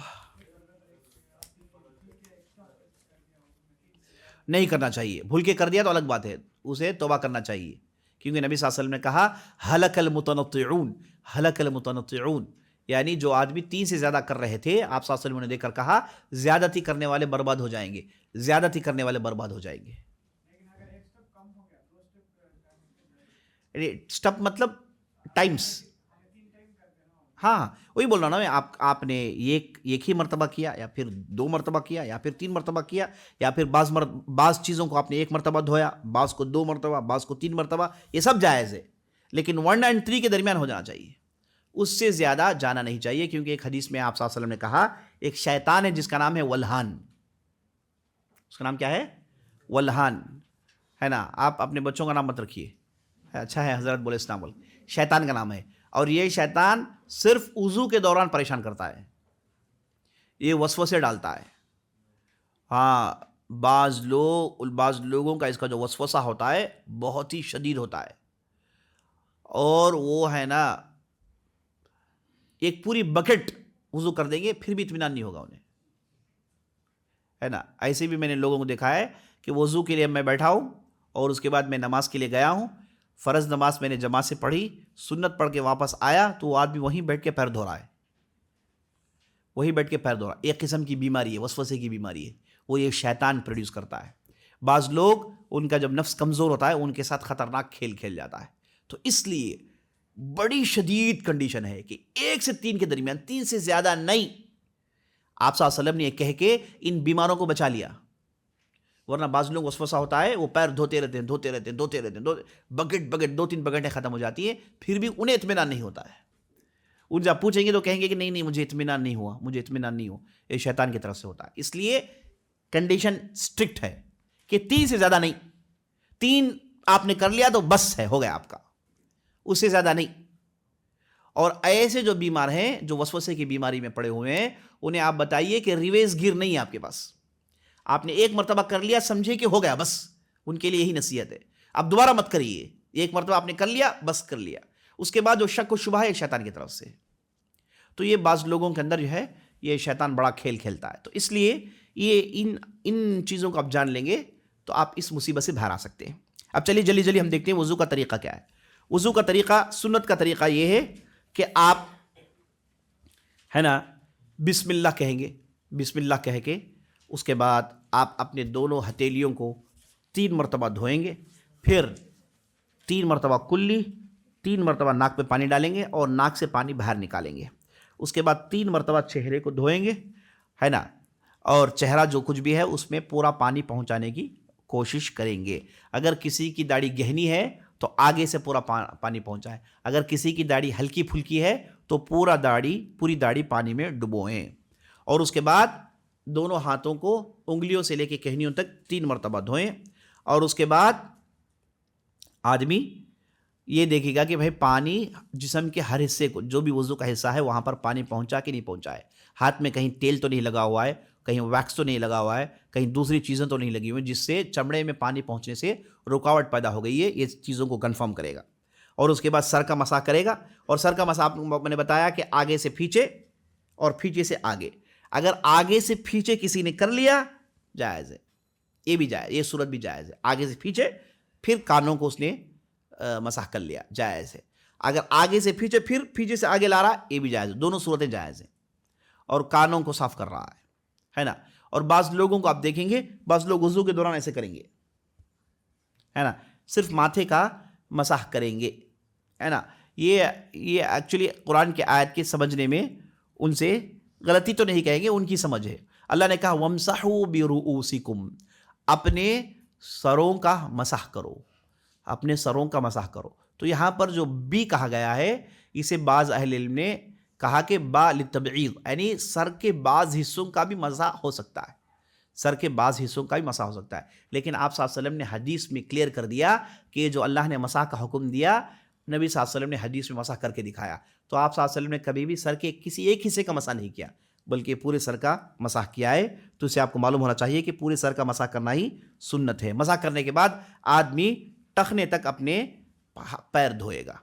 نہیں کرنا چاہیے، بھول کے کر دیا تو الگ بات ہے، اسے توبہ کرنا چاہیے، کیونکہ نبی صلی اللہ علیہ وسلم نے کہا ہلک المتنطعون، ہلک المتنطعون، یعنی جو آدمی 3 سے زیادہ کر رہے تھے، آپ صلی اللہ علیہ وسلم نے دیکھ کر کہا زیادتی کرنے والے برباد ہو جائیں گے، زیادتی کرنے والے برباد ہو جائیں گے۔ سٹپ مطلب ٹائمز، ہاں وہی بول رہا ہوں نا میں، آپ نے ایک ہی مرتبہ کیا، یا پھر 2 مرتبہ کیا، یا پھر 3 مرتبہ کیا، یا پھر بعض چیزوں کو آپ نے 1 مرتبہ دھویا، بعض کو 2 مرتبہ، بعض کو 3 مرتبہ، یہ سب جائز ہے، لیکن 1 اور 3 کے درمیان ہو جانا چاہیے، اس سے زیادہ جانا نہیں چاہیے، کیونکہ ایک حدیث میں آپ صلی اللہ علیہ وسلم نے کہا ایک شیطان ہے جس کا نام ہے ولہان، اس کا نام کیا ہے؟ ولہان، ہے نا۔ آپ اپنے بچوں کا نام مت رکھیے، اچھا ہے حضرت بولے اسلام بول، شیطان کا نام ہے، اور یہ شیطان صرف وضو کے دوران پریشان کرتا ہے، یہ وسوسے ڈالتا ہے۔ ہاں بعض لوگوں کا اس کا جو وسوسہ ہوتا ہے بہت ہی شدید ہوتا ہے، اور وہ ہے نا ایک پوری بکٹ وضو کر دیں گے پھر بھی اطمینان نہیں ہوگا انہیں، ہے نا۔ ایسے بھی میں نے لوگوں کو دیکھا ہے کہ وضو کے لیے میں بیٹھا ہوں اور اس کے بعد میں نماز کے لیے گیا ہوں، فرض نماز میں نے جماعت سے پڑھی، سنت پڑھ کے واپس آیا تو وہ آدمی وہیں بیٹھ کے پیر دھو رہا ہے، وہیں بیٹھ کے پیر دھو رہا ہے۔ ایک قسم کی بیماری ہے، وسوسے کی بیماری ہے، وہ یہ شیطان پروڈیوس کرتا ہے۔ بعض لوگ ان کا جب نفس کمزور ہوتا ہے ان کے ساتھ خطرناک کھیل کھیل جاتا ہے، تو اس لیے بڑی شدید کنڈیشن ہے کہ 1 سے 3 کے درمیان، 3 سے زیادہ نہیں. آپ صلی اللہ علیہ وسلم نے یہ کہہ کے ان بیماروں کو بچا لیا. ورنہ بعض لوگ وسوسہ ہوتا ہے، وہ پیر دھوتے رہتے ہیں، بکٹ 2-3 بکٹیں ختم ہو جاتی ہیں، پھر بھی انہیں اطمینان نہیں ہوتا ہے. ان سے آپ پوچھیں گے تو کہیں گے کہ نہیں مجھے اطمینان نہیں ہوا. یہ شیطان کی طرف سے ہوتا ہے. اس لیے کنڈیشن اسٹرکٹ ہے کہ 3 سے زیادہ نہیں. 3 آپ نے کر لیا تو بس ہے، ہو گیا آپ کا، اس سے زیادہ نہیں. اور ایسے جو بیمار ہیں، جو وسوسے کی بیماری میں پڑے ہوئے ہیں، انہیں آپ بتائیے کہ ریویز گیر نہیں ہے آپ کے پاس. آپ نے 1 مرتبہ کر لیا، سمجھے کہ ہو گیا بس. ان کے لیے یہی نصیحت ہے. اب دوبارہ مت کریے. 1 مرتبہ آپ نے کر لیا، بس کر لیا. اس کے بعد جو شک و شبہ ہے شیطان کی طرف سے. تو یہ بعض لوگوں کے اندر جو ہے یہ شیطان بڑا کھیل کھیلتا ہے. تو اس لیے یہ ان چیزوں کو آپ جان لیں گے تو آپ اس مصیبت سے باہر آ سکتے ہیں. اب چلیے جلدی ہم دیکھتے ہیں وضو کا طریقہ کیا ہے. وضو کا طریقہ، سنت کا طریقہ یہ ہے کہ آپ ہے نا بسم اللہ کہیں گے. بسم اللہ کہہ کے اس کے بعد آپ اپنے دونوں ہتھیلیوں کو 3 مرتبہ دھوئیں گے. پھر 3 مرتبہ کلی، 3 مرتبہ ناک پہ پانی ڈالیں گے اور ناک سے پانی باہر نکالیں گے. اس کے بعد 3 مرتبہ چہرے کو دھوئیں گے، ہے نا، اور چہرہ جو کچھ بھی ہے اس میں پورا پانی پہنچانے کی کوشش کریں گے. اگر کسی کی داڑھی گہنی ہے تو آگے سے پورا پانی پہنچائیں. اگر کسی کی داڑھی ہلکی پھلکی ہے تو پوری داڑھی پانی میں ڈبوئیں. اور اس کے بعد دونوں ہاتھوں کو انگلیوں سے لے کے کہنیوں تک 3 مرتبہ دھوئیں. اور اس کے بعد آدمی یہ دیکھے گا کہ بھائی پانی جسم کے ہر حصے کو، جو بھی وضو کا حصہ ہے وہاں پر پانی پہنچا کہ نہیں پہنچا ہے. ہاتھ میں کہیں تیل تو نہیں لگا ہوا ہے، کہیں ویکس تو نہیں لگا ہوا ہے، کہیں دوسری چیزیں تو نہیں لگی ہوئی جس سے چمڑے میں پانی پہنچنے سے رکاوٹ پیدا ہو گئی ہے. یہ چیزوں کو کنفرم کرے گا. اور اس کے بعد سر کا مسح کرے گا. اور سر کا مسح میں نے بتایا کہ آگے سے پیچھے اور پیچھے سے آگے. اگر آگے سے پیچھے کسی نے کر لیا جائز ہے، یہ بھی جائز، یہ صورت بھی جائز ہے. آگے سے پیچھے پھر کانوں کو اس نے مسح کر لیا، جائز ہے. اگر آگے سے پیچھے پھر پیچھے سے آگے لا رہا، یہ بھی جائز ہے. دونوں صورتیں جائز ہیں. اور کانوں کو صاف کر رہا ہے نا. اور بعض لوگوں کو آپ دیکھیں گے، بعض لوگ وضو کے دوران ایسے کریں گے، ہے نا، صرف ماتھے کا مسح کریں گے، ہے نا. یہ ایکچولی قرآن کی آیت کے سمجھنے میں ان سے غلطی تو نہیں کہیں گے، ان کی سمجھ ہے. اللہ نے کہا وَامْسَحُوا بِرُؤُوسِكُمْ، اپنے سروں کا مسح کرو، اپنے سروں کا مسح کرو. تو یہاں پر جو بھی کہا گیا ہے اسے بعض اہل علم نے کہا کہ با للتبعیض، یعنی سر کے بعض حصوں کا بھی مسح ہو سکتا ہے، سر کے بعض حصوں کا بھی مسح ہو سکتا ہے. لیکن آپ صلی اللہ علیہ وسلم نے حدیث میں کلیئر کر دیا کہ جو اللہ نے مسح کا حکم دیا، نبی صلی اللہ علیہ وسلم نے حدیث میں مسح کر کے دکھایا. تو آپ صلی اللہ علیہ وسلم نے کبھی بھی سر کے کسی ایک حصے کا مسح نہیں کیا بلکہ پورے سر کا مسح کیا ہے. تو اسے آپ کو معلوم ہونا چاہیے کہ پورے سر کا مسح کرنا ہی سنت ہے. مسح کرنے کے بعد آدمی ٹخنے تک اپنے پیر دھوئے گا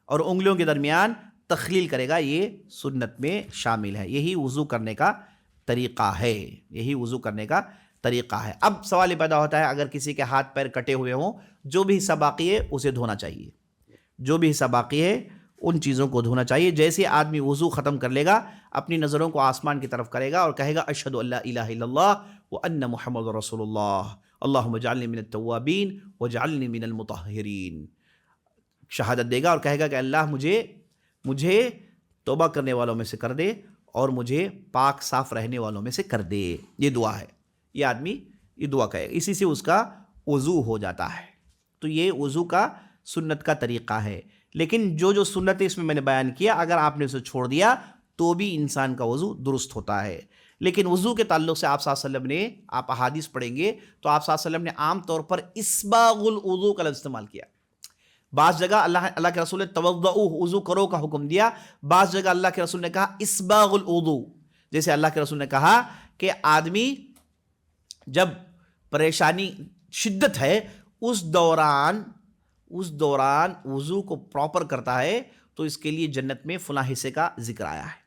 اور انگلیوں کے درمیان تخلیل کرے گا. یہ سنت میں شامل ہے. یہی وضو کرنے کا طریقہ ہے، یہی وضو کرنے کا طریقہ ہے. اب سوال یہ پیدا ہوتا ہے اگر کسی کے ہاتھ پیر کٹے ہوئے ہوں، جو بھی حصہ باقی ہے اسے دھونا چاہیے. جو بھی حصہ باقی ہے ان چیزوں کو دھونا چاہیے. جیسے آدمی وضو ختم کر لے گا، اپنی نظروں کو آسمان کی طرف کرے گا اور کہے گا اشہد ان لا الہ الا اللہ وان محمد رسول اللہ اللہم اجعلنی من التوابین واجعلنی من المطہرین. شہادت دے گا اور کہے گا کہ اللہ مجھے توبہ کرنے والوں میں سے کر دے اور مجھے پاک صاف رہنے والوں میں سے کر دے. یہ دعا ہے. یہ آدمی یہ دعا کہے، اسی سے اس کا وضو ہو جاتا ہے. تو یہ وضو کا سنت کا طریقہ ہے. لیکن جو سنت اس میں نے بیان کیا، اگر آپ نے اسے چھوڑ دیا تو بھی انسان کا وضو درست ہوتا ہے. لیکن وضو کے تعلق سے آپ صلی اللہ علیہ وسلم نے، آپ احادیث پڑھیں گے تو آپ صلی اللہ علیہ وسلم نے عام طور پر اسباغ الوضو کا لفظ استعمال کیا. بعض جگہ اللہ کے رسول نے توضؤ، وضو کرو کا حکم دیا. بعض جگہ اللہ کے رسول نے کہا اسباغ الوضو. جیسے اللہ کے رسول نے کہا کہ آدمی جب پریشانی شدت ہے اس دوران وضو کو پراپر کرتا ہے تو اس کے لیے جنت میں فلاں حصے کا ذکر آیا ہے.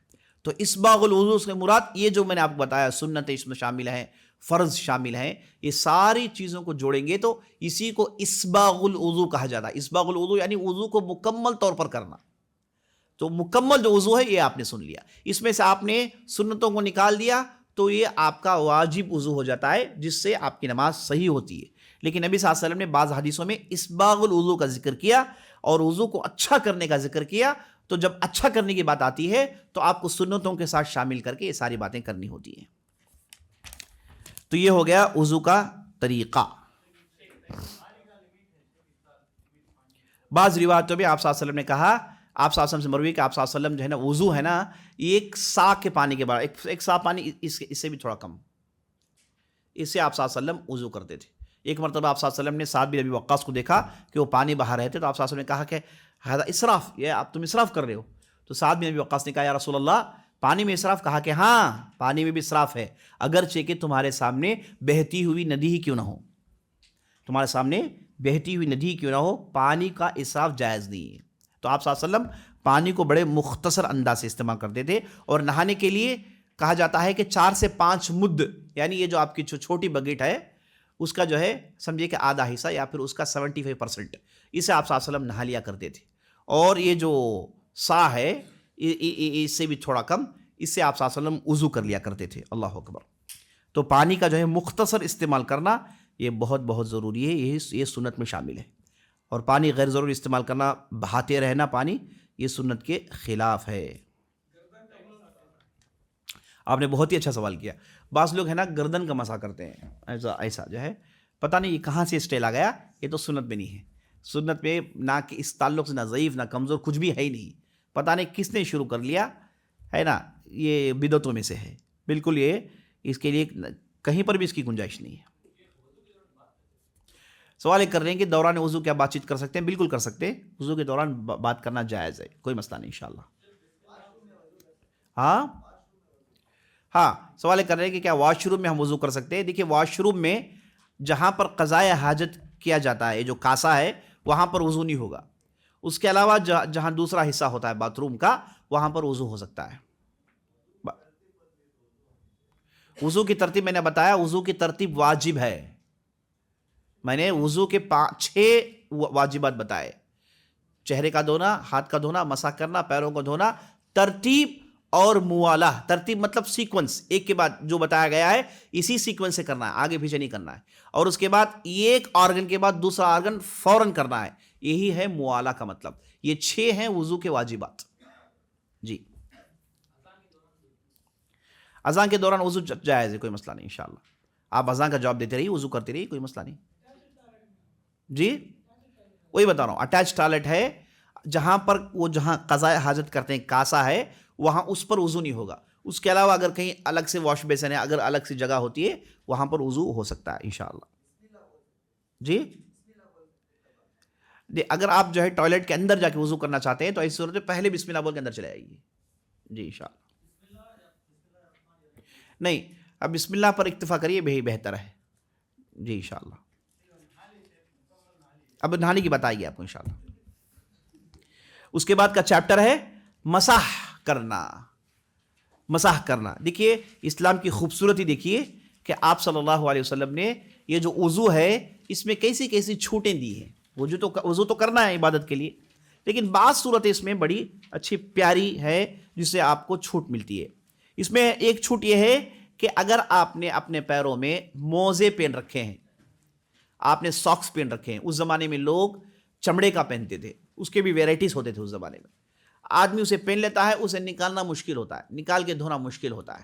تو اسباغ الوضو سے مراد یہ جو میں نے آپ کو بتایا سنت اس میں شامل ہیں، فرض شامل ہیں، یہ ساری چیزوں کو جوڑیں گے تو اسی کو اسباغ الوضو کہا جاتا ہے. اسباغ الوضو یعنی وضو کو مکمل طور پر کرنا. تو مکمل جو وضو ہے یہ آپ نے سن لیا. اس میں سے آپ نے سنتوں کو نکال دیا تو یہ آپ کا واجب وضو ہو جاتا ہے جس سے آپ کی نماز صحیح ہوتی ہے. لیکن نبی صلی اللہ علیہ وسلم نے بعض حدیثوں میں اسباغ الوضو کا ذکر کیا اور وضو کو اچھا کرنے کا ذکر کیا، تو جب اچھا کرنے کی بات آتی ہے تو آپ کو سنتوں کے ساتھ شامل کر کے یہ ساری باتیں کرنی ہوتی ہیں۔ تو یہ ہو گیا وضو کا طریقہ۔ بعض روایتوں میں آپ صلی اللہ علیہ وسلم نے کہا، آپ صلی اللہ علیہ وسلم سے مروی کہ آپ صلی اللہ علیہ وسلم جو ہے نا وضو ہے نا، یہ ایک سا کے پانی کے برابر، ایک سا پانی، اس سے بھی تھوڑا کم، اس سے آپ صلی اللہ علیہ وسلم وضو کرتے تھے۔ ایک مرتبہ آپ صلی اللہ علیہ وسلم نے سعد بن ابی وقاص کو دیکھا کہ وہ پانی بہا رہے تھے، تو آپ صلی اللہ علیہ وسلم نے کہا کہ ہذا اسراف، یہ آپ تم اسراف کر رہے ہو۔ تو سعد بن ابی وقاص نے کہا یا رسول اللہ پانی میں اسراف؟ کہا کہ ہاں پانی میں بھی اسراف ہے، اگرچہ کہ تمہارے سامنے بہتی ہوئی ندی ہی کیوں نہ ہو، تمہارے سامنے بہتی ہوئی ندی کیوں نہ ہو، پانی کا اسراف جائز نہیں ہے۔ تو آپ صلی اللہ علیہ وسلم پانی کو بڑے مختصر انداز سے استعمال کرتے تھے، اور نہانے کے لیے کہا جاتا ہے کہ 4 سے 5 مد، یعنی یہ جو آپ کی چھوٹی بکیٹ ہے اس کا جو ہے سمجھیے کہ آدھا حصہ یا پھر اس کا 75%، اسے آپ صلی اللہ علیہ وسلم نہا لیا کرتے تھے۔ اور یہ جو سا ہے اس سے بھی تھوڑا کم، اس سے آپ صلی اللہ علیہ وسلم وضو کر لیا کرتے تھے۔ اللہ اکبر۔ تو پانی کا جو ہے مختصر استعمال کرنا یہ بہت بہت ضروری ہے، یہ سنت میں شامل ہے۔ اور پانی غیر ضروری استعمال کرنا، بہاتے رہنا پانی، یہ سنت کے خلاف ہے۔ آپ نے بہت ہی اچھا سوال کیا۔ بعض لوگ ہے نا گردن کا مسح کرتے ہیں، ایسا جو ہے پتہ نہیں یہ کہاں سے اسٹائل آ گیا، یہ تو سنت میں نہیں ہے۔ سنت میں نہ کہ اس تعلق سے نہ ضعیف نہ کمزور، کچھ بھی ہے ہی نہیں۔ پتہ نہیں کس نے شروع کر لیا ہے نا، یہ بدعتوں میں سے ہے بالکل، یہ اس کے لیے کہیں پر بھی اس کی گنجائش نہیں ہے۔ سوال یہ کر رہے ہیں کہ دوران وضو کیا بات چیت کر سکتے ہیں؟ بالکل کر سکتے ہیں، وضو کے دوران بات کرنا جائز ہے، کوئی مسئلہ نہیں انشاءاللہ۔ ہاں سوال یہ کر رہے ہیں کہ کیا واش روم میں ہم وضو کر سکتے ہیں؟ دیکھیے واش روم میں جہاں پر قضائے حاجت کیا جاتا ہے، جو کاسا ہے، وہاں پر وضو نہیں ہوگا۔ اس کے علاوہ جہاں دوسرا حصہ ہوتا ہے باتھ روم کا، وہاں پر وضو ہو سکتا ہے۔ وضو کی ترتیب میں نے بتایا، وضو کی ترتیب واجب ہے، میں نے وضو کے 6 واجبات بتائے: چہرے کا دھونا، ہاتھ کا دھونا، مسح کرنا، پیروں کو دھونا، ترتیب اور موالا۔ ترتیب مطلب سیکوینس، ایک کے بعد جو بتایا گیا ہے اسی سیکوینس سے کرنا ہے، آگے پیچھے نہیں کرنا ہے۔ اور اس کے بعد ایک آرگن کے بعد دوسرا آرگن فوراً کرنا ہے، یہی ہے موالا کا مطلب۔ یہ 6 ہیں وضو کے واجبات۔ جی اذان کے دوران وضو جائز ہے، کوئی مسئلہ نہیں انشاءاللہ۔ آپ اذان کا جواب دیتے رہیے، وضو کرتے رہیے، کوئی مسئلہ نہیں۔ جی وہی بتا رہا ہوں، اٹیچ ٹوائلٹ ہے، جہاں پر وہ جہاں قضاء حاجت کرتے ہیں کاسا ہے، وہاں اس پر وضو نہیں ہوگا۔ اس کے علاوہ اگر کہیں الگ سے واش بیسن ہے، اگر الگ سی جگہ ہوتی ہے، وہاں پر وضو ہو سکتا ہے انشاءاللہ۔ جی اگر آپ جو ہے ٹوائلٹ کے اندر جا کے وضو کرنا چاہتے ہیں تو ایسی صورت میں پہلے بسم اللہ بول کے اندر چلے آئیے۔ جی انشاءاللہ نہیں، اب بسم اللہ پر اکتفا کریے، بہی بہتر ہے۔ جی انشاءاللہ اب نہانے کی بات آئے گی آپ کو انشاءاللہ۔ اس کے بعد کا چیپٹر ہے مسح کرنا۔ مسح کرنا، دیکھیے اسلام کی خوبصورتی دیکھیے کہ آپ صلی اللہ علیہ وسلم نے یہ جو وضو ہے اس میں کیسی کیسی چھوٹیں دی ہیں۔ وضو تو کرنا ہے عبادت کے لیے، لیکن بعض صورتیں اس میں بڑی اچھی پیاری ہے جس سے آپ کو چھوٹ ملتی ہے۔ اس میں ایک چھوٹ یہ ہے کہ اگر آپ نے اپنے پیروں میں موزے پہن رکھے ہیں، آپ نے ساکس پہن رکھے ہیں، اس زمانے میں لوگ چمڑے کا پہنتے تھے، اس کے بھی ویرائٹیز ہوتے تھے اس زمانے میں، آدمی اسے پہن لیتا ہے، اسے نکالنا مشکل ہوتا ہے، نکال کے دھونا مشکل ہوتا ہے،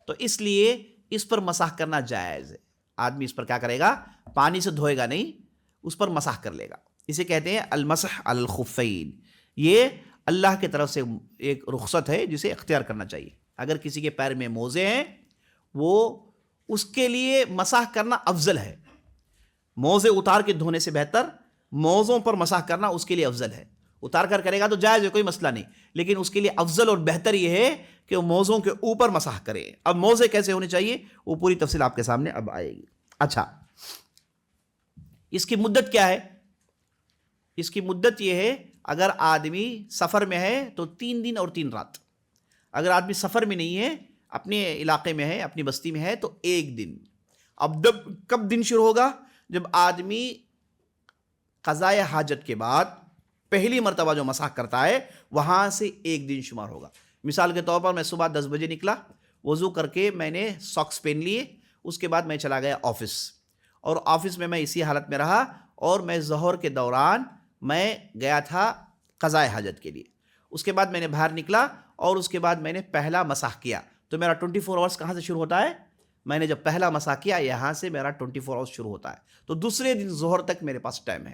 تو اس لیے اس پر مسح کرنا جائز ہے۔ آدمی اس پر کیا کرے گا؟ پانی سے دھوئے گا نہیں، اس پر مسح کر لے گا۔ اسے کہتے ہیں المسح الخفین۔ یہ اللہ کی طرف سے ایک رخصت ہے جسے اختیار کرنا چاہیے۔ اگر کسی کے پیر میں موزے ہیں، وہ اس کے لیے مسح کرنا افضل ہے۔ موزے اتار کے دھونے سے بہتر موزوں پر مسح کرنا اس کے لیے افضل ہے۔ اتار کر کرے گا تو جائز ہے، کوئی مسئلہ نہیں، لیکن اس کے لیے افضل اور بہتر یہ ہے کہ وہ موزوں کے اوپر مسح کرے۔ اب موزے کیسے ہونے چاہیے وہ پوری تفصیل آپ کے سامنے اب آئے گی۔ اچھا، اس کی مدت کیا ہے؟ اس کی مدت یہ ہے، اگر آدمی سفر میں ہے تو 3 دن اور 3 رات۔ اگر آدمی سفر میں نہیں ہے، اپنے علاقے میں ہے، اپنی بستی میں ہے، تو 1 دن۔ اب کب دن شروع ہوگا؟ جب آدمی قضائے حاجت کے بعد پہلی مرتبہ جو مسح کرتا ہے وہاں سے 1 دن شمار ہوگا۔ مثال کے طور پر میں صبح 10 بجے نکلا، وضو کر کے میں نے ساکس پہن لیے، اس کے بعد میں چلا گیا آفس، اور آفس میں اسی حالت میں رہا، اور میں ظہر کے دوران میں گیا تھا قضائے حاجت کے لیے، اس کے بعد میں نے باہر نکلا اور اس کے بعد میں نے پہلا مسح کیا، تو میرا 24 آورس کہاں سے شروع ہوتا ہے؟ میں نے جب پہلا مسح کیا یہاں سے میرا 24 آورس شروع ہوتا ہے، تو دوسرے دن ظہر تک میرے پاس ٹائم ہے،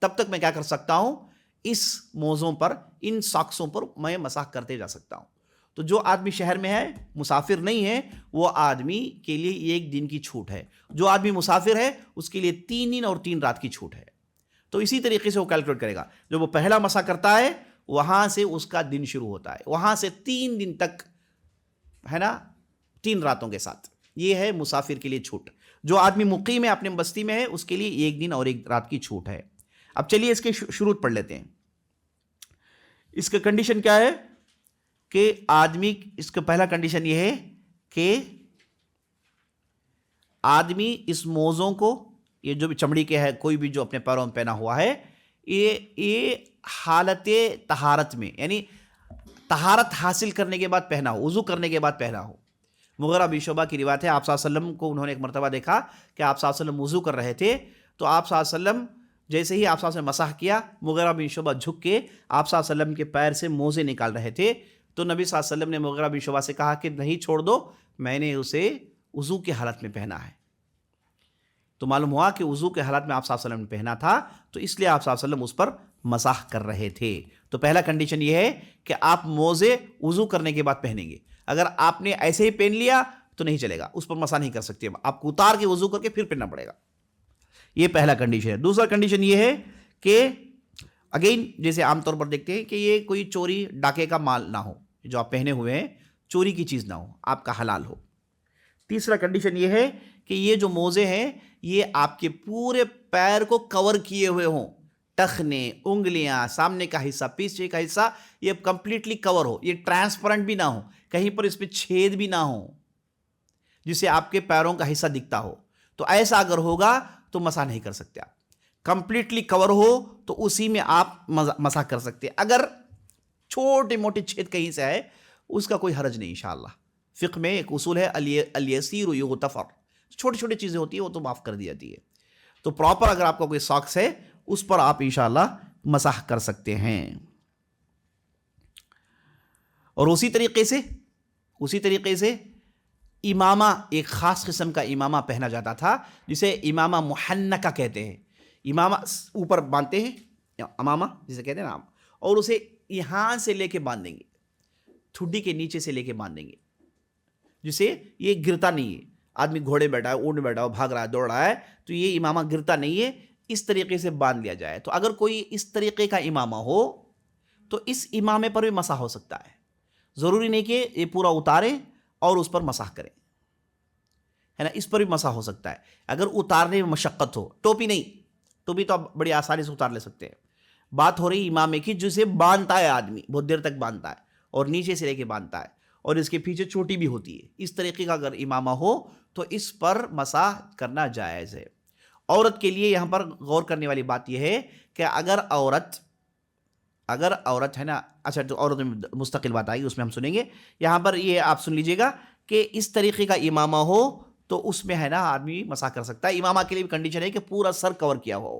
تب تک میں کیا کر سکتا ہوں؟ اس موزوں پر، ان ساکسوں پر میں مسح کرتے جا سکتا ہوں۔ تو جو آدمی شہر میں ہے، مسافر نہیں ہے، وہ آدمی کے لیے 1 دن کی چھوٹ ہے، جو آدمی مسافر ہے اس کے لیے 3 دن اور 3 رات کی چھوٹ ہے۔ تو اسی طریقے سے وہ کیلکولیٹ کرے گا، جب وہ پہلا مسح کرتا ہے وہاں سے اس کا دن شروع ہوتا ہے، وہاں سے 3 دن تک ہے نا، 3 راتوں کے ساتھ، یہ ہے مسافر کے لیے چھوٹ۔ جو آدمی مقیم ہے، اپنے بستی میں ہے، اس کے لیے 1 دن اور 1 رات کی چھوٹ ہے۔ اب چلیے اس کے شروط پڑھ لیتے ہیں۔ اس کا کنڈیشن کیا ہے کہ آدمی، اس کا پہلا کنڈیشن یہ ہے کہ آدمی اس موزوں کو، یہ جو بھی چمڑی کے ہے، کوئی بھی جو اپنے پیروں میں پہنا ہوا ہے، یہ حالت طہارت میں، یعنی طہارت حاصل کرنے کے بعد پہنا ہو، وضو کرنے کے بعد پہنا ہو۔ مغیرہ بن شعبہ کی روایت ہے، آپ صلی اللہ علیہ وسلم کو انہوں نے ایک مرتبہ دیکھا کہ آپ صلی اللہ علیہ وسلم وضو کر رہے تھے، تو آپ صلی اللہ علیہ وسلم جیسے ہی آپ صلی اللہ علیہ وسلم مسح کیا، مغیرہ بن شعبہ جھک کے آپ صلی اللہ علیہ وسلم کے پیر سے موزے نکال رہے تھے، تو نبی صلی اللہ علیہ وسلم نے مغیرہ بن شعبہ سے کہا کہ نہیں، چھوڑ دو، میں نے اسے وضو کی حالت میں پہنا ہے۔ تو معلوم ہوا کہ وضو کے حالت میں آپ صلی اللہ علیہ وسلم نے پہنا تھا، تو اس لیے آپ صلی اللہ علیہ وسلم اس پر مسح کر رہے تھے۔ تو پہلا کنڈیشن یہ ہے کہ آپ موزے وضو کرنے کے بعد پہنیں گے، اگر آپ نے ایسے ہی پہن لیا تو نہیں چلے گا، اس پر مسح نہیں کر سکتے، آپ کو اتار کے وضو کر کے پھر پہننا پڑے گا۔ یہ پہلا کنڈیشن ہے۔ دوسرا کنڈیشن یہ ہے کہ اگین جیسے عام طور پر دیکھتے ہیں کہ یہ کوئی چوری ڈاکے کا مال نہ ہو، جو آپ پہنے ہوئے ہیں چوری کی چیز نہ ہو، آپ کا حلال ہو۔ تیسرا کنڈیشن یہ ہے کہ یہ جو موزے ہیں یہ آپ کے پورے پیر کو کور کیے ہوئے ہوں، ٹخنے، انگلیاں، سامنے کا حصہ، پیچھے کا حصہ، یہ کمپلیٹلی کور ہو، یہ ٹرانسپیرنٹ بھی نہ ہو، کہیں پر اس پہ چھید بھی نہ ہو جسے آپ کے پیروں کا حصہ دکھتا ہو۔ تو ایسا اگر ہوگا تو مسح نہیں کر سکتے آپ۔ کمپلیٹلی کور ہو تو اسی میں آپ مسح کر سکتے، اگر چھوٹے موٹے چھید کہیں سے ہے اس کا کوئی حرج نہیں انشاءاللہ۔ فقہ میں ایک اصول ہے الیسیر یغتفر، چھوٹی چھوٹی چیزیں ہوتی ہیں وہ تو معاف کر دی جاتی ہے۔ تو پراپر اگر آپ کا کوئی ساکس ہے اس پر آپ انشاءاللہ مسح کر سکتے ہیں۔ اور اسی طریقے سے امامہ، ایک خاص قسم کا امامہ پہنا جاتا تھا جسے امامہ محنکہ کہتے ہیں۔ امامہ اوپر باندھتے ہیں، امامہ جسے کہتے ہیں نا، اور اسے یہاں سے لے کے باندھیں گے، ٹھڈی کے نیچے سے لے کے باندھیں گے، جسے یہ گرتا نہیں ہے۔ آدمی گھوڑے بیٹھا ہے، اونٹ بیٹھا ہو، بھاگ رہا ہے، دوڑ رہا ہے، تو یہ امامہ گرتا نہیں ہے، اس طریقے سے باندھ لیا جائے۔ تو اگر کوئی اس طریقے کا امامہ ہو تو اس امامے پر بھی مسح ہو سکتا ہے، ضروری نہیں کہ یہ پورا اتاریں اور اس پر مسح کریں، ہے نا، اس پر بھی مسح ہو سکتا ہے اگر اتارنے میں مشقت ہو۔ ٹوپی نہیں، ٹوپی تو آپ بڑی آسانی سے اتار لے سکتے ہیں، بات ہو رہی امامے کی جسے باندھتا ہے آدمی، بہت دیر تک باندھتا ہے اور نیچے سے لے کے باندھتا ہے اور اس کے پیچھے چوٹی بھی ہوتی ہے، اس طریقے کا اگر امامہ ہو تو اس پر مسح کرنا جائز ہے۔ عورت کے لیے یہاں پر غور کرنے والی بات یہ ہے کہ اگر عورت ہے نا، اچھا تو عورت میں مستقل بات آئی، اس میں ہم سنیں گے۔ یہاں پر یہ آپ سن لیجئے گا کہ اس طریقے کا امامہ ہو تو اس میں ہے نا آدمی مسح کر سکتا ہے۔ امامہ کے لیے بھی کنڈیشن ہے کہ پورا سر کور کیا ہوا ہو،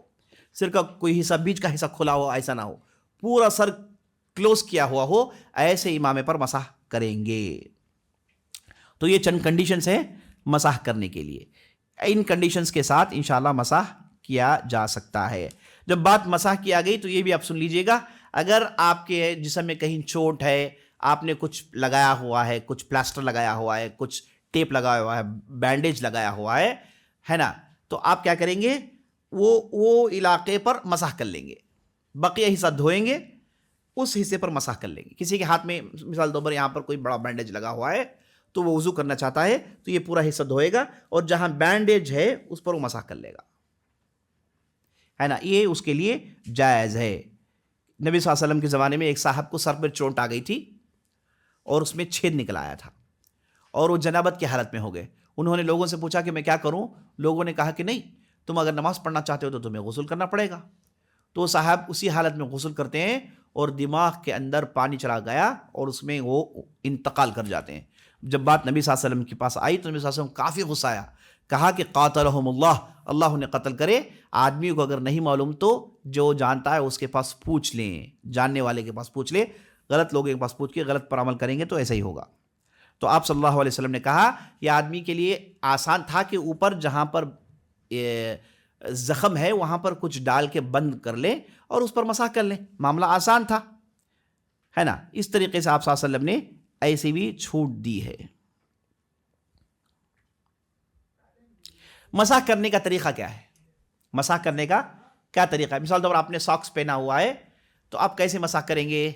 سر کا کوئی حصہ، بیچ کا حصہ کھلا ہو، ایسا نہ ہو، پورا سر کلوز کیا ہوا ہو، ایسے امامے پر مسح کریں گے۔ تو یہ چند کنڈیشنز ہیں مسح کرنے کے لیے، ان کنڈیشنز کے ساتھ انشاءاللہ مسح کیا جا سکتا ہے۔ جب بات مسح کی آ گئی تو یہ بھی آپ سن لیجئے گا، اگر آپ کے جسم میں کہیں چوٹ ہے، آپ نے کچھ لگایا ہوا ہے، کچھ پلاسٹر لگایا ہوا ہے، کچھ ٹیپ لگایا ہوا ہے، بینڈیج لگایا ہوا ہے نا، تو آپ کیا کریں گے، وہ علاقے پر مسح کر لیں گے، بقیہ حصہ دھوئیں گے، اس حصے پر مسح کر لیں گے۔ کسی کے ہاتھ میں مثال طور پر یہاں پر کوئی بڑا بینڈیج لگا ہوا ہے تو وہ وضو کرنا چاہتا ہے تو یہ پورا حصہ دھوئے گا اور جہاں بینڈیج ہے اس پر وہ مسح کر لے گا، ہے نا، یہ اس کے لیے جائز ہے۔ نبی صلی اللہ علیہ وسلم کے زمانے میں ایک صاحب کو سر پر چوٹ آ گئی تھی اور اس میں چھید نکل آیا تھا اور وہ جنابت کی حالت میں ہو گئے۔ انہوں نے لوگوں سے پوچھا کہ میں کیا کروں؟ لوگوں نے کہا کہ نہیں، تم اگر نماز پڑھنا چاہتے ہو تو تمہیں غسل کرنا پڑے گا۔ تو صاحب اسی حالت میں غسل کرتے ہیں اور دماغ کے اندر پانی چلا گیا اور اس میں وہ انتقال کر جاتے ہیں۔ جب بات نبی صلی اللہ علیہ وسلم کے پاس آئی تو نبی صلی اللہ علیہ وسلم کافی غصہ آیا، کہا کہ قاتلہم اللہ، اللہ انہیں قتل کرے۔ آدمی کو اگر نہیں معلوم تو جو جانتا ہے اس کے پاس پوچھ لیں، جاننے والے کے پاس پوچھ لیں، غلط لوگوں کے پاس پوچھ کے غلط پر عمل کریں گے تو ایسا ہی ہوگا۔ تو آپ صلی اللہ علیہ وسلم نے کہا یہ آدمی کے لیے آسان تھا کہ اوپر جہاں پر زخم ہے وہاں پر کچھ ڈال کے بند کر لیں اور اس پر مسح کر لیں، معاملہ آسان تھا، ہے نا۔ اس طریقے سے آپ صلی اللہ علیہ وسلم نے ایسی بھی چھوٹ دی ہے۔ مسح کرنے کا طریقہ کیا ہے؟ مسح کرنے کا کیا طریقہ ہے؟ مثال طور پر آپ نے ساکس پہنا ہوا ہے تو آپ کیسے مسح کریں گے؟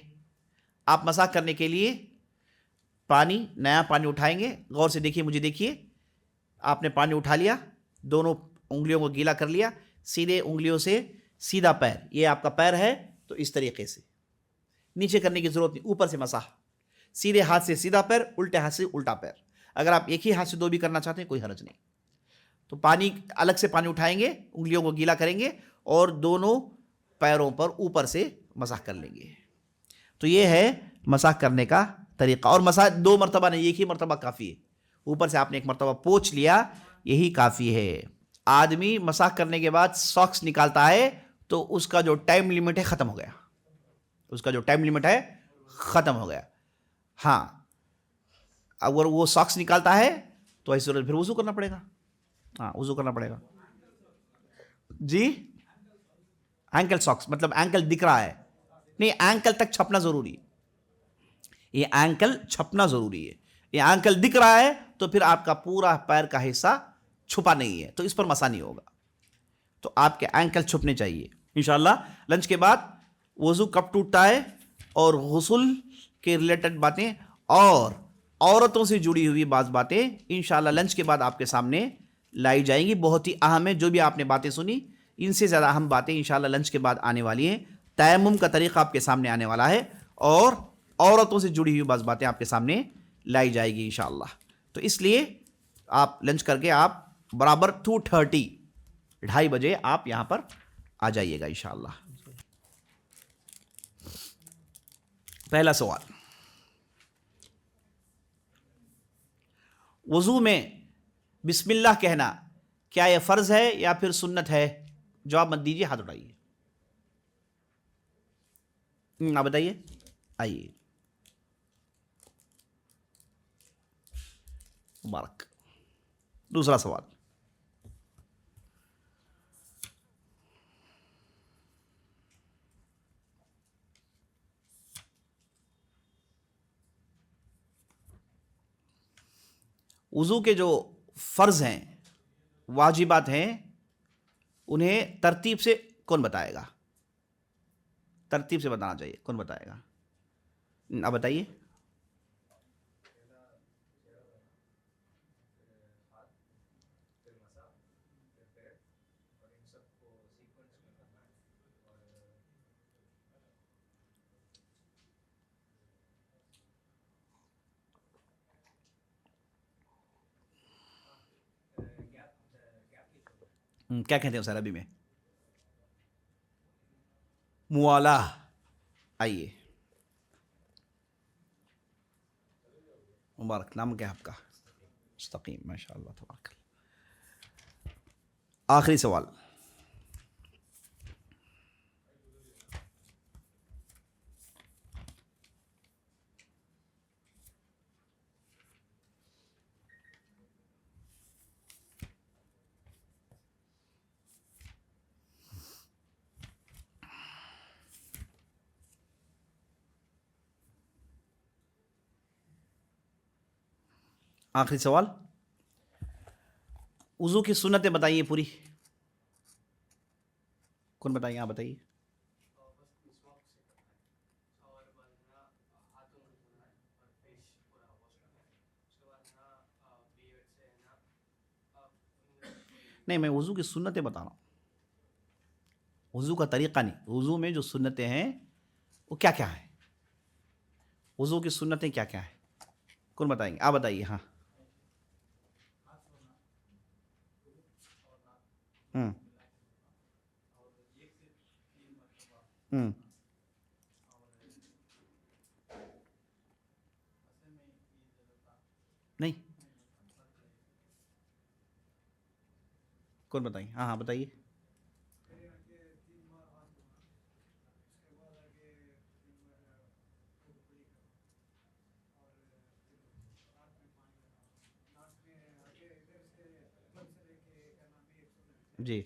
آپ مسح کرنے کے لیے پانی، نیا پانی اٹھائیں گے، غور سے دیکھیے، مجھے دیکھیے، آپ نے پانی اٹھا لیا، دونوں انگلیوں کو گیلا کر لیا، سیدھے انگلیوں سے سیدھا پیر، یہ آپ کا پیر ہے تو اس طریقے سے، نیچے کرنے کی ضرورت نہیں، اوپر سے مسح، سیدھے ہاتھ سے سیدھا پیر، الٹے ہاتھ سے الٹا پیر۔ اگر آپ ایک ہی ہاتھ سے دو بھی کرنا چاہتے ہیں کوئی حرج نہیں۔ تو پانی الگ سے پانی اٹھائیں گے، انگلیوں کو گیلا کریں گے اور دونوں پیروں پر اوپر سے مسح کر لیں گے۔ تو یہ ہے مسح کرنے کا طریقہ، اور مسح 2 مرتبہ نہیں، ایک ہی مرتبہ کافی ہے۔ اوپر سے آپ نے ایک مرتبہ پوچھ لیا، یہی کافی ہے۔ آدمی مسح کرنے کے بعد ساکس نکالتا ہے تو اس کا جو ٹائم لیمٹ ہے ختم ہو گیا، اس کا جو ٹائم لیمٹ ہے ختم ہو گیا۔ ہاں، اگر وہ ساکس نکالتا ہے تو ایسی صورت پھر وضو کرنا پڑے گا، ہاں وضو کرنا پڑے گا۔ جی، اینکل ساکس مطلب اینکل دکھ رہا ہے، نہیں، اینکل تک چھپنا ضروری ہے، یہ اینکل چھپنا ضروری ہے۔ یہ اینکل دکھ رہا ہے تو پھر آپ کا پورا پیر کا حصہ چھپا نہیں ہے تو اس پر مسا نہیں ہوگا، تو آپ کے اینکل چھپنے چاہیے۔ انشاءاللہ لنچ کے بعد وضو کب ٹوٹتا ہے اور غسل کے ریلیٹڈ باتیں اور عورتوں سے جڑی ہوئی بعض باتیں انشاءاللہ لنچ کے بعد آپ کے سامنے لائی جائیں گی، بہت ہی اہم ہے۔ جو بھی آپ نے باتیں سنی ان سے زیادہ اہم باتیں انشاءاللہ لنچ کے بعد آنے والی ہیں۔ تیمم کا طریقہ آپ کے سامنے آنے والا ہے اور عورتوں سے جڑی ہوئی بعض باتیں آپ کے سامنے لائی جائے گی انشاءاللہ۔ تو اس لیے آپ لنچ کر کے آپ برابر 2:30 2:30 بجے آپ یہاں پر آ جائیے گا انشاءاللہ۔ پہلا سوال، وضو میں بسم اللہ کہنا کیا یہ فرض ہے یا پھر سنت ہے؟ جواب مت دیجیے، ہاتھ اٹھائیے، آپ بتائیے، آئیے، مبارک۔ دوسرا سوال، وضو کے جو فرض ہیں، واجبات ہیں، انہیں ترتیب سے کون بتائے گا؟ ترتیب سے بتانا چاہیے، کون بتائے گا؟ آپ بتائیے۔ کیا کہتے ہیں اسے عربی میں؟ موالاہ۔ آئیے، مبارک، نام کیا ہے آپ کا؟ مستقیم، ماشاء اللہ تبارک اللہ۔ آخری سوال، آخری سوال، وضو کی سنتیں بتائیے پوری، کون بتائیے؟ آپ بتائیے۔ نہیں، میں وضو کی سنتیں بتا رہا ہوں، وضو کا طریقہ نہیں۔ وضو میں جو سنتیں ہیں وہ کیا کیا ہیں؟ وضو کی سنتیں کیا کیا ہیں؟ کون بتائیں گے؟ آپ بتائیے۔ ہاں، نہیں، کون بتائیں؟ ہاں ہاں بتائیے. جی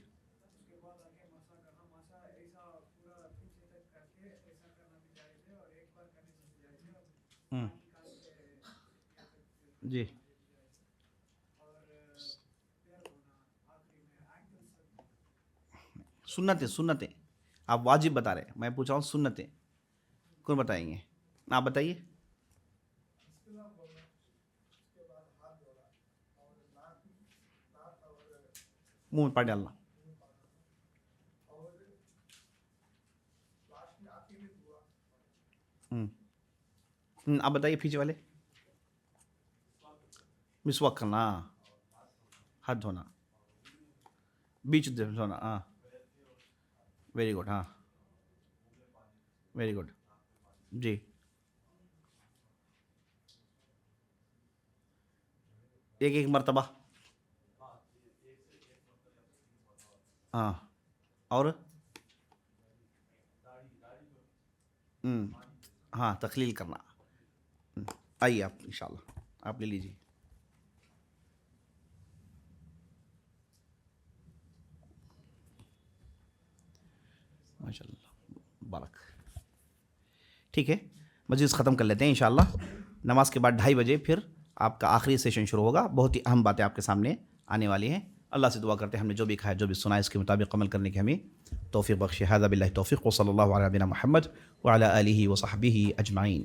جی سنتیں آپ واجب بتا رہے ہیں، میں پوچھ رہا ہوں سنتیں کون بتائیں گے؟ آپ بتائیے. منہ میں پانی ڈالنا. آپ بتائیے پیچھے والے. مسواک کرنا، ہاتھ دھونا، بیچ دھونا. ہاں ویری گڈ. ہاں ویری گڈ. جی ایک مرتبہ. ہاں اور ہاں تخلیل کرنا. آئیے آپ انشاءاللہ آپ لے لیجیے. ماشاء اللہ بارک. ٹھیک ہے مجلس ختم کر لیتے ہیں انشاءاللہ. نماز کے بعد 2:30 بجے پھر آپ کا آخری سیشن شروع ہوگا. بہت ہی اہم باتیں آپ کے سامنے آنے والی ہیں. اللہ سے دعا کرتے ہیں ہم نے جو بھی کھایا جو بھی سنا ہے اس کے مطابق عمل کرنے کی ہمیں توفیق بخشے. ھذا باللہ توفیق وصلی اللہ علی نبینا محمد وعلی آلہ وصحبہ اجمعین.